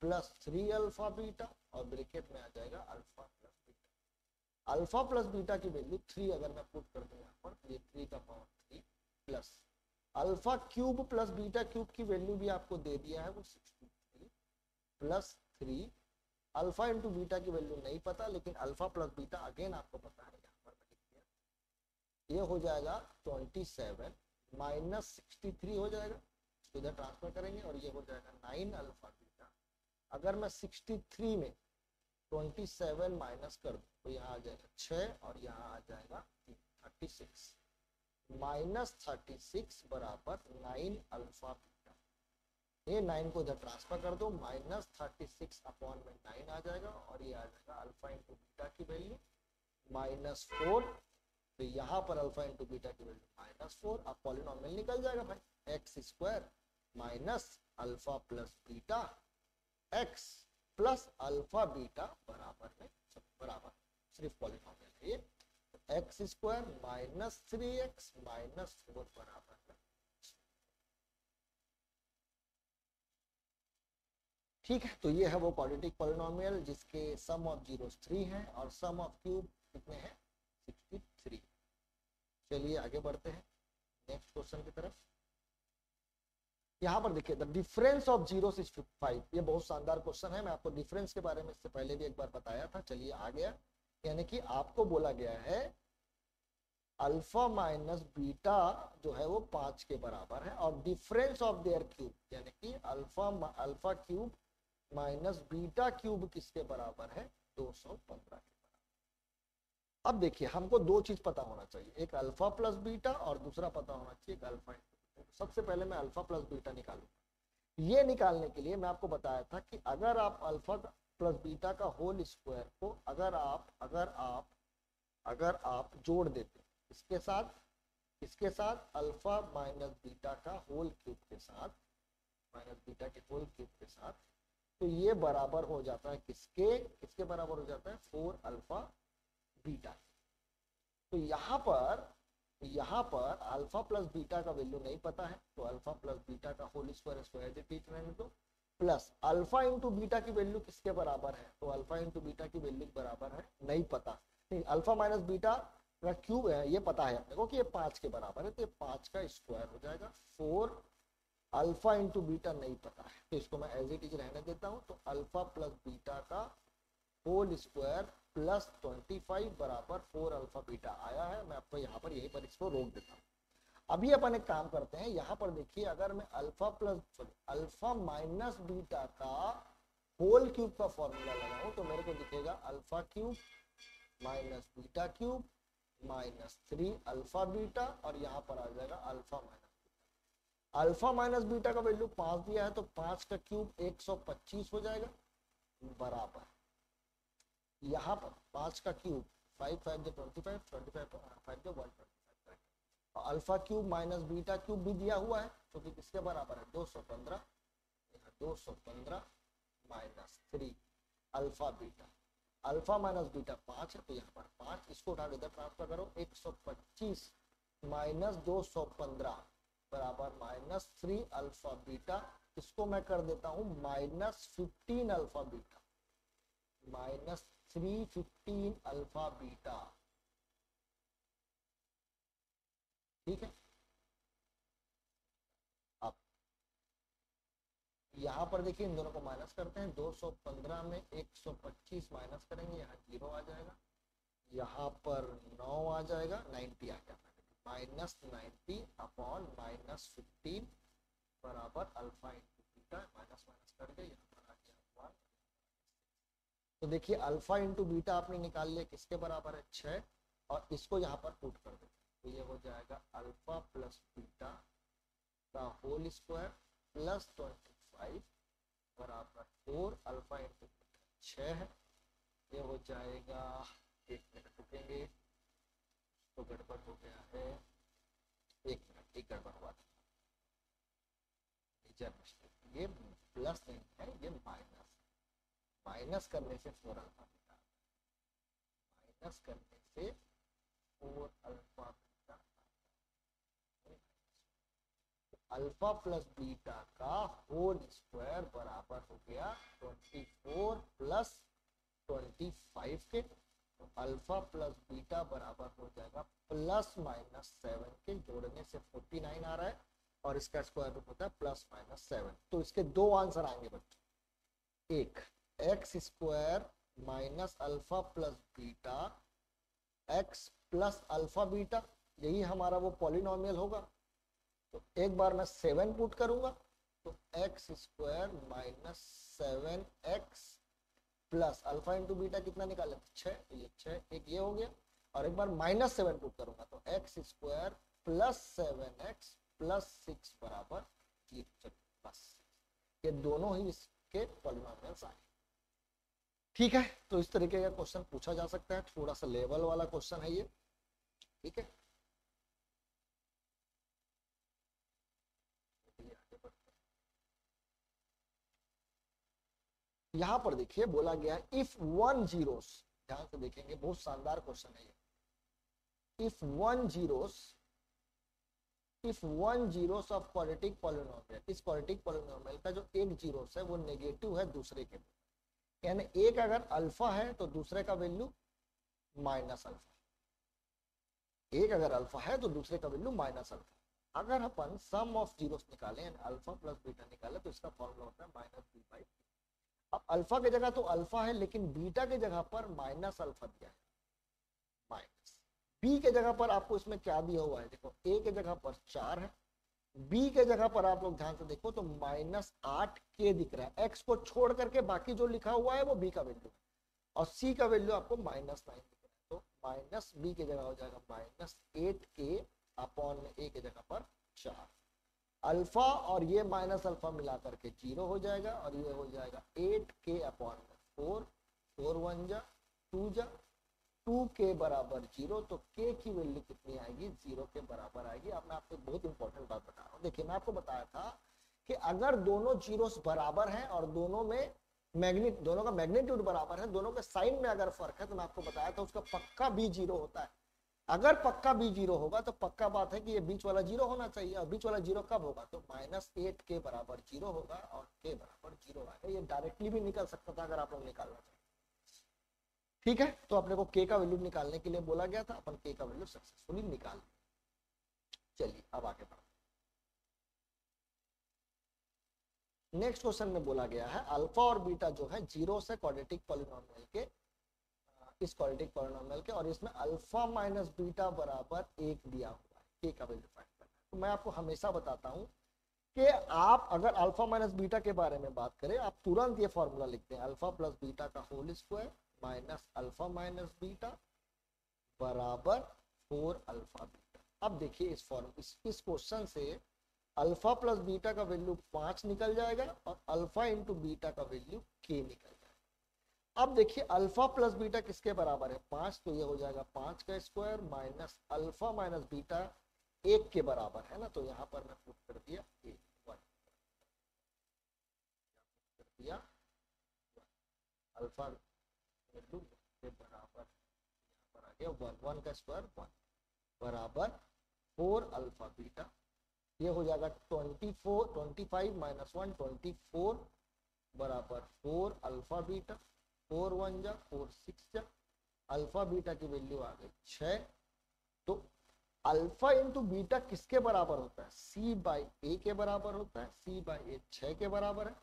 plus 3 alpha beta, और ब्रैकेट में आ जाएगा alpha plus beta. Alpha plus beta की वैल्यू 3 अगर मैं पुट कर दूं यहाँ पर, ये 3 का power 3 plus alpha cube plus beta cube की वैल्यू भी आपको दे दिया है वो 63 प्लस 3, अल्फा इंटू बीटा की वैल्यू नहीं पता, लेकिन अल्फा प्लस बीटा अगेन आपको पता है, यहाँ पर मैं लिख दिया। ये हो जाएगा 27 माइनस 63 हो जाएगा, इधर ट्रांसफर करेंगे, और ये हो जाएगा 9 अल्फा बीटा। अगर मैं 63 में 27 माइनस कर दूं तो यहाँ आ जाएगा 6, और यहाँ आ जाएगा 36, माइनस 36 बराबर 9 अल्फा बीटा। ये 9 को इधर ट्रांसफर कर दो, माइनस 36 अपॉन में 9 आ जाएगा, और ये आ जाएगा अल्फा इंटू बीटा की वैल्यू -4। तो यहाँ पर अल्फा इंटू बीटा की वैल्यू -4, अब पॉलिनोमियल निकल जाएगा भाई, x square minus alpha plus beta x plus alpha beta बराबर में, बराबर सिर्फ पॉलिनोमियल है ये, x square minus 3x minus 4 बराबर में, ठीक है। तो ये है वो क्वाड्रेटिक पॉलिनोमियल जिसके सम ऑफ जीरोस 3 है और सम ऑफ क्यूब कितने हैं, 63। चलिए आगे बढ़ते हैं नेक्स्ट क्वेश्चन की तरफ। यहाँ पर देखिए, the difference of zeros is 5। ये बहुत शानदार क्वेश्चन है, मैं आपको डिफरेंस के बारे में इससे पहले भी एक बार बताया था। चलिए आ गया, यानी कि आपको बोला गया है अल्फा माइनस बीटा जो है वो 5 के बराबर है, और डिफरेंस ऑफ देयर क्यूब, यानी कि alpha cube minus beta cube किसके बराबर है, 215 के बराबर। अब देखिए, हमको दो चीज पता होना चाहिए, एक अल्फा प्लस बीटा और दूसरा पता होना चाहिए अल्फा। सबसे पहले मैं अल्फा प्लस बीटा निकालूंगा। ये निकालने के लिए मैं आपको बताया था कि अगर आप अल्फा प्लस बीटा का होल स्क्वायर को अगर आप जोड़ देते इसके साथ अल्फा माइनस बीटा का होल क्यूब के साथ, माइनस बीटा के होल क्यूब के साथ, तो ये बराबर हो जाता है किसके बराबर हो जाता है, 4 अल्फा बीटा। तो यहाँ पर अल्फा प्लस बीटा का वैल्यू नहीं पता है, तो अल्फा प्लस बीटा का होल स्क्वायर इसको एज इट इज रहने दो, प्लस अल्फा इंटू बीटा की वैल्यू किसके बराबर है, तो अल्फा इंटू बीटा की वैल्यू बराबर है, नहीं पता, नहीं, अल्फा माइनस बीटा का क्यूब है ये पता है अपने को कि ये 5 के बराबर है, तो ये 5 का स्क्वायर हो जाएगा। 4 अल्फा इंटू बीटा नहीं पता है, तो इसको मैं एज इट इज रहने देता हूँ। तो अल्फा प्लस बीटा का होल स्क्वायर प्लस 25 बराबर 4 अल्फा बीटा आया है। मैं आपको यहाँ पर यहीं पर इसको रोक देता हूँ। अभी अपन एक काम करते हैं, यहाँ पर देखिए, अगर मैं अल्फा माइनस बीटा का होल क्यूब का फॉर्मूला लगाऊं तो मेरे को दिखेगा alpha cube minus beta cube minus 3 alpha beta, और यहाँ पर आ जाएगा अल्फा माइनस बीटा का वैल्यू 5 दिया है, तो 5 का क्यूब 125 हो जाएगा, बराबर यहाँ पर 5 का क्यूब 5 5 जो 25 25 5 जो 125, और alpha cube minus beta cube भी दिया हुआ है, जो कि किसके बराबर है, 215 minus 3 alpha beta. Alpha minus beta 5 है, तो यहाँ पर 5, इसको उठा के इधर ट्रांसफर करो, 125 माइनस 215 बराबर माइनस 3 अल्फा बीटा। इसको मैं कर देता हूँ minus 15 alpha beta, minus 315 alpha beta. ठीक है, अब यहाँ पर देखिए इन दोनों को माइनस करते हैं, 215 में 125 माइनस करेंगे, यहाँ 0 आ जाएगा, यहाँ पर 9 आ जाएगा, 90 आ जाएगा, माइनस 90 अपॉन माइनस 15 बराबर alpha into beta, minus minus करके यहाँ पर आ गया 1। तो देखिए अल्फा इंटू बीटा आपने निकाल लिया, किसके बराबर है 6, और इसको यहाँ पर पुट कर देते, तो ये हो जाएगा अल्फा प्लस बीटा का होल स्क्वायर प्लस 25 बराबर 4 अल्फा इंटू 6 है, ये हो जाएगा, एक मिनट रुकेंगे, तो गड़बड़ हो गया है, एक मिनट, एक गड़बड़ हुआ था, ये प्लस नहीं है, ये माइनस, माइनस करने से 4 अल्फा बीटा, माइनस करने से 4 alpha beta, alpha plus beta का होल स्क्वायर बराबर हो गया 24 प्लस 25 के, तो अल्फा प्लस बीटा बराबर हो जाएगा प्लस माइनस 7 के, जोड़ने से 49 आ रहा है, और इसका स्क्वायर रूट होता है प्लस माइनस 7। तो इसके दो आंसर आएंगे बच्चों, एक x square minus alpha plus beta x plus alpha beta, यही हमारा वो पॉलिनोमियल होगा। तो एक बार मैं 7 पुट करूंगा, तो x square minus 7x plus alpha into beta कितना निकाले 6, तो ये 6, एक ये हो गया, और एक बार माइनस 7 पुट करूंगा, तो x square plus 7x plus 6 बराबर 0, बस ये दोनों ही इसके पॉलिनोमियल्स आए। ठीक है, तो इस तरीके का क्वेश्चन पूछा जा सकता है, थोड़ा सा लेवल वाला क्वेश्चन है ये। ठीक है, यहां पर देखिए बोला गया इफ 1 जीरोस, ध्यान से देखेंगे, बहुत शानदार क्वेश्चन है ये। If 1 zeros of quadratic polynomial, इस क्वाड्रेटिक पॉलिनोमियल का जो एक जीरोस है वो नेगेटिव है दूसरे के, यानी एक अगर अल्फा है तो दूसरे का वैल्यू माइनस अल्फा, एक अगर अल्फा है तो दूसरे का वैल्यू माइनस अल्फा। अगर अपन सम ऑफ जीरोस निकालें यानी अल्फा प्लस बीटा निकाले, तो इसका फॉर्मूला होता है माइनस बी बाई। अब अल्फा की जगह तो अल्फा है, लेकिन बीटा की जगह पर माइनस अल्फा दिया है, माइनस बी के जगह पर आपको इसमें क्या दिया हुआ है, देखो ए के जगह पर 4 है, बी के जगह पर आप लोग ध्यान से देखो तो माइनस 8 के दिख रहा है, एक्स को छोड़ करके बाकी जो लिखा हुआ है वो बी का वैल्यू है, और सी का वैल्यू आपको माइनस 9 दिख रहा है, तो माइनस बी की जगह हो जाएगा माइनस 8 के अपॉन में ए की जगह पर 4, अल्फा और ये माइनस अल्फा मिला करके 0 हो जाएगा, और ये हो जाएगा 8 के अपॉन में 4, 4 1 जा 2 जा 2 के बराबर 0, तो के की वैल्यू कितनी आएगी, 0 के बराबर आएगी। अब मैं आपको बहुत इंपॉर्टेंट बात बता रहा हूँ, देखिए मैं आपको बताया था कि अगर दोनों जीरोस बराबर हैं और दोनों का मैग्नीट्यूड बराबर है, दोनों के साइन में अगर फर्क है, तो मैं आपको बताया था उसका पक्का बी 0 होता है। अगर पक्का बी 0 होगा तो पक्का बात है कि ये बीच वाला 0 होना चाहिए, और बीच वाला 0 कब होगा, तो -8 के बराबर 0 होगा, और के बराबर 0 आएगा। ये डायरेक्टली भी निकल सकता था अगर आप लोग निकालना चाहें। ठीक है, तो अपने को के का वैल्यू निकालने के लिए बोला गया था, अपन के का वैल्यू सक्सेसफुली निकाल लिया। चलिए अब आगे बढ़ते। नेक्स्ट क्वेश्चन में बोला गया है अल्फा और बीटा जो है जीरो से क्वाड्रेटिक पॉलिनोमियल के, इस क्वाड्रेटिक पॉलिनोमियल के, और इसमें अल्फा माइनस बीटा बराबर 1 दिया हुआ है, के का वैल्यू फाइंड करना है। तो मैं आपको हमेशा बताता हूं कि आप अगर अल्फा माइनस बीटा के बारे में बात करें, आप तुरंत ये फॉर्मूला लिखते हैं, अल्फा प्लस बीटा का whole square minus alpha minus beta बराबर 4 अल्फा बीटा। अब देखिए इस क्वेश्चन से अल्फा प्लस बीटा का वैल्यू 5 निकल जाएगा, और अल्फा इंटू बीटा का वैल्यू के निकल जाएगा। अब देखिए अल्फा प्लस बीटा किसके बराबर है, 5, तो ये हो जाएगा 5 का square minus alpha minus beta 1 के बराबर है ना, तो यहाँ पर मैं पुट कर दिया 1 कर दिया। अल्फा वैल्यू के बराबर पर आ गया 1 का स्क्वायर 1 बराबर 4 अल्फा बीटा। ये हो जाएगा 25 माइनस 1 24 बराबर 4 अल्फा बीटा। 4 1 जा 4 6 जा, अल्फा बीटा की वैल्यू आ गई 6। तो अल्फा इंटू बीटा किसके बराबर होता है? सी बाई ए के बराबर होता है। सी बाई ए 6 के बराबर है।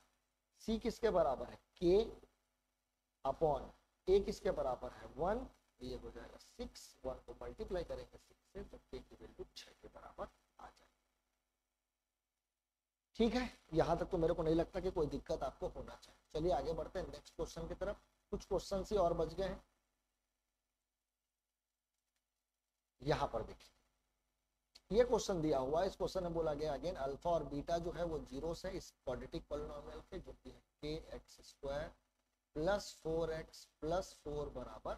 सी किसके बराबर है? के अपॉन ए किसके बराबर है? 1। ये हो जाएगा 6। 1 को मल्टीप्लाई करेंगे 6 से तो के की वैल्यू 6 के बराबर आ जाएगी। ठीक है, यहां तक तो मेरे को नहीं लगता कि कोई दिक्कत आपको होना चाहिए। चलिए आगे बढ़ते हैं नेक्स्ट क्वेश्चन की तरफ। कुछ क्वेश्चन ही और बच गए हैं। यहां पर देखिए, ये क्वेश्चन दिया हुआ है। इस क्वेश्चन में बोला गया अगेन अल्फा और बीटा जो है वो जीरोस है इस क्वाड्रेटिक पॉलिनोमियल के, जो कि है के x square plus 4x plus 4 बराबर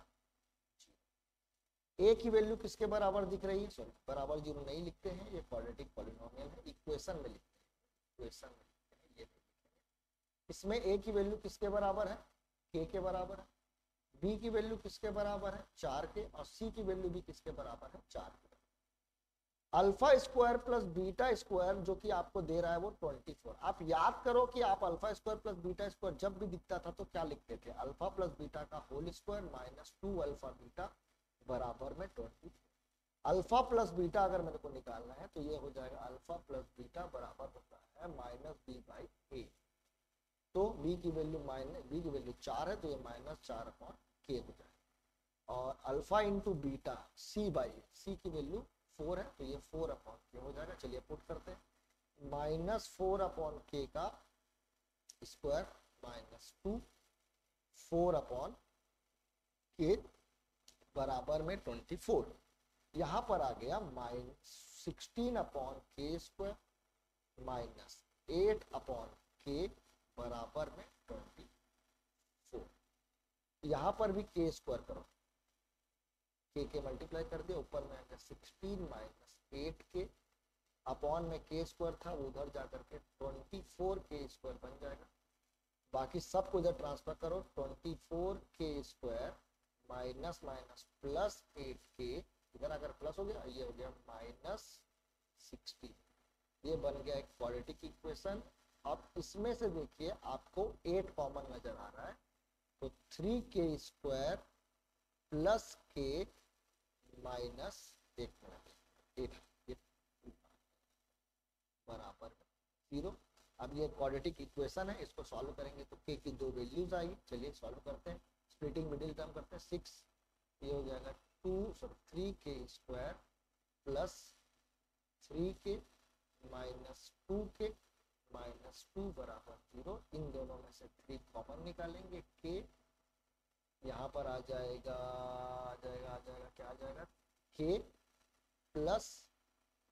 0। ए की वैल्यू किसके बराबर दिख रही है? सॉरी, बराबर 0 नहीं लिखते हैं, ये क्वाड्रेटिक पॉलिनोमियल है, इक्वेशन में लिखते हैं। इक्वेशन में लिखते हैं, ये इसमें ए की वैल्यू किसके बराबर है? के के बराबर है। बी की वैल्यू किसके बराबर है? 4 के। और सी की वैल्यू भी किसके बराबर है? 4 के। Alpha square plus beta square जो कि आपको दे रहा है वो 24। आप याद करो कि आप alpha square plus beta square जब भी दिखता था तो क्या लिखते थे? अल्फा प्लस बीटा का whole square minus 2 alpha beta बराबर में 24। अल्फा प्लस बीटा अगर मेरे को निकालना है तो ये हो जाएगा अल्फा प्लस बीटा बराबर होता है माइनस बी बाई ए। तो बी की वैल्यू 4 है तो ये माइनस 4 अपॉन के हो जाएगा। और alpha into beta C by C की वैल्यू 4 है तो ये 4 अपॉन के हो जाएगा। चलिए पुट करते हैं, माइनस 4 अपॉन के का स्क्वायर माइनस 2 4 अपॉन के बराबर में 24। यहां पर आ गया माइनस 16 अपॉन के स्क्वायर माइनस 8 अपॉन के बराबर में 24। यहां पर भी के स्क्वायर करो, के मल्टीप्लाई कर दिया, ऊपर में आएगा 16 माइनस 8 के अपॉन में के स्क्वायर था उधर जाकर के 24 के स्क्वायर बन जाएगा। बाकी सब को इधर ट्रांसफर करो, 24 के स्क्वायर माइनस माइनस प्लस 8 के, इधर अगर प्लस हो गया ये हो गया माइनस 16। ये बन गया एक क्वाड्रेटिक इक्वेशन। अब इसमें से देखिए आपको 8 कॉमन नजर आ रहा है तो 3 के स्क्वायर प्लस के माइनस 8 बराबर 0। अब ये क्वाड्रेटिक इक्वेशन है, इसको सॉल्व करेंगे तो के की 2 वैल्यूज आएगी। चलिए सॉल्व करते हैं, स्प्लिटिंग मिडिल टर्म करते हैं। 6 ये हो जाएगा 3 के स्क्वायर प्लस 3 के माइनस 2 के माइनस 2 बराबर 0। इन दोनों में से 3 कॉमन निकालेंगे, के यहाँ पर आ जाएगा क्या आ जाएगा? के प्लस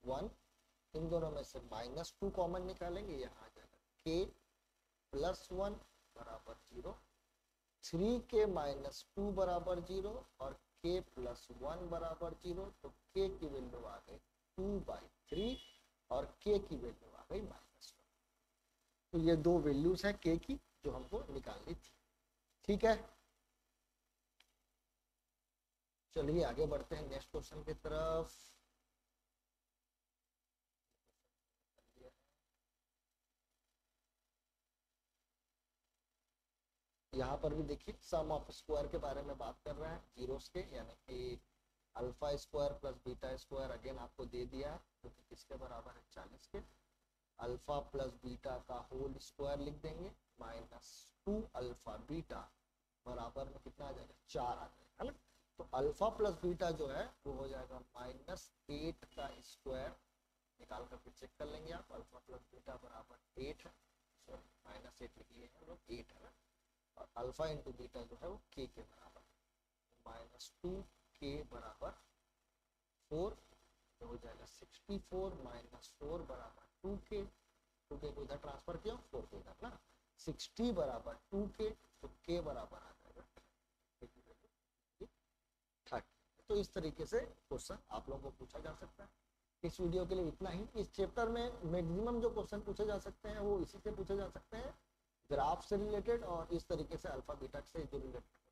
1। इन दोनों में से माइनस 2 कॉमन निकालेंगे, यहाँ आ जाएगा के प्लस 1 बराबर 0। 3 के माइनस 2 बराबर 0 और के प्लस 1 बराबर 0। तो के की वैल्यू आ गई 2/3 और के की वैल्यू आ गई -1। तो ये 2 वैल्यूज है के की जो हमको निकालनी थी। ठीक है, चलिए आगे बढ़ते हैं नेक्स्ट क्वेश्चन की तरफ। यहाँ पर भी देखिए सम ऑफ स्क्वायर के बारे में बात कर रहे हैं, जीरोस के, यानी कि alpha square plus beta square again आपको दे दिया है जो कि किसके बराबर है? 40 के। अल्फा प्लस बीटा का होल स्क्वायर लिख देंगे माइनस 2 अल्फा बीटा बराबर में कितना आ जाएगा? 4 आ जाएगा, है ना। तो अल्फा प्लस बीटा जो है वो हो जाएगा -8 का स्क्वायर। निकाल करके चेक कर लेंगे आप, अल्फा प्लस बीटा बराबर 8 है, सॉरी -8 लिख लिए हैं लोग, 8 है ना। और अल्फा इंटू बीटा जो है वो के बराबर -2 के बराबर 4 तो हो जाएगा 64 माइनस 4 बराबर 2 के। 2 के को इधर ट्रांसफर किया, 4 को इधर ना, 60 बराबर 2 के तो के बराबर आ जाएगा 30। तो इस तरीके से क्वेश्चन आप लोगों को पूछा जा सकता है। इस वीडियो के लिए इतना ही। इस चैप्टर में मैक्सिमम जो क्वेश्चन पूछे जा सकते हैं वो इसी से पूछे जा सकते हैं। ग्राफ से रिलेटेड और इस तरीके से अल्फा बीटा से जो रिलेटेड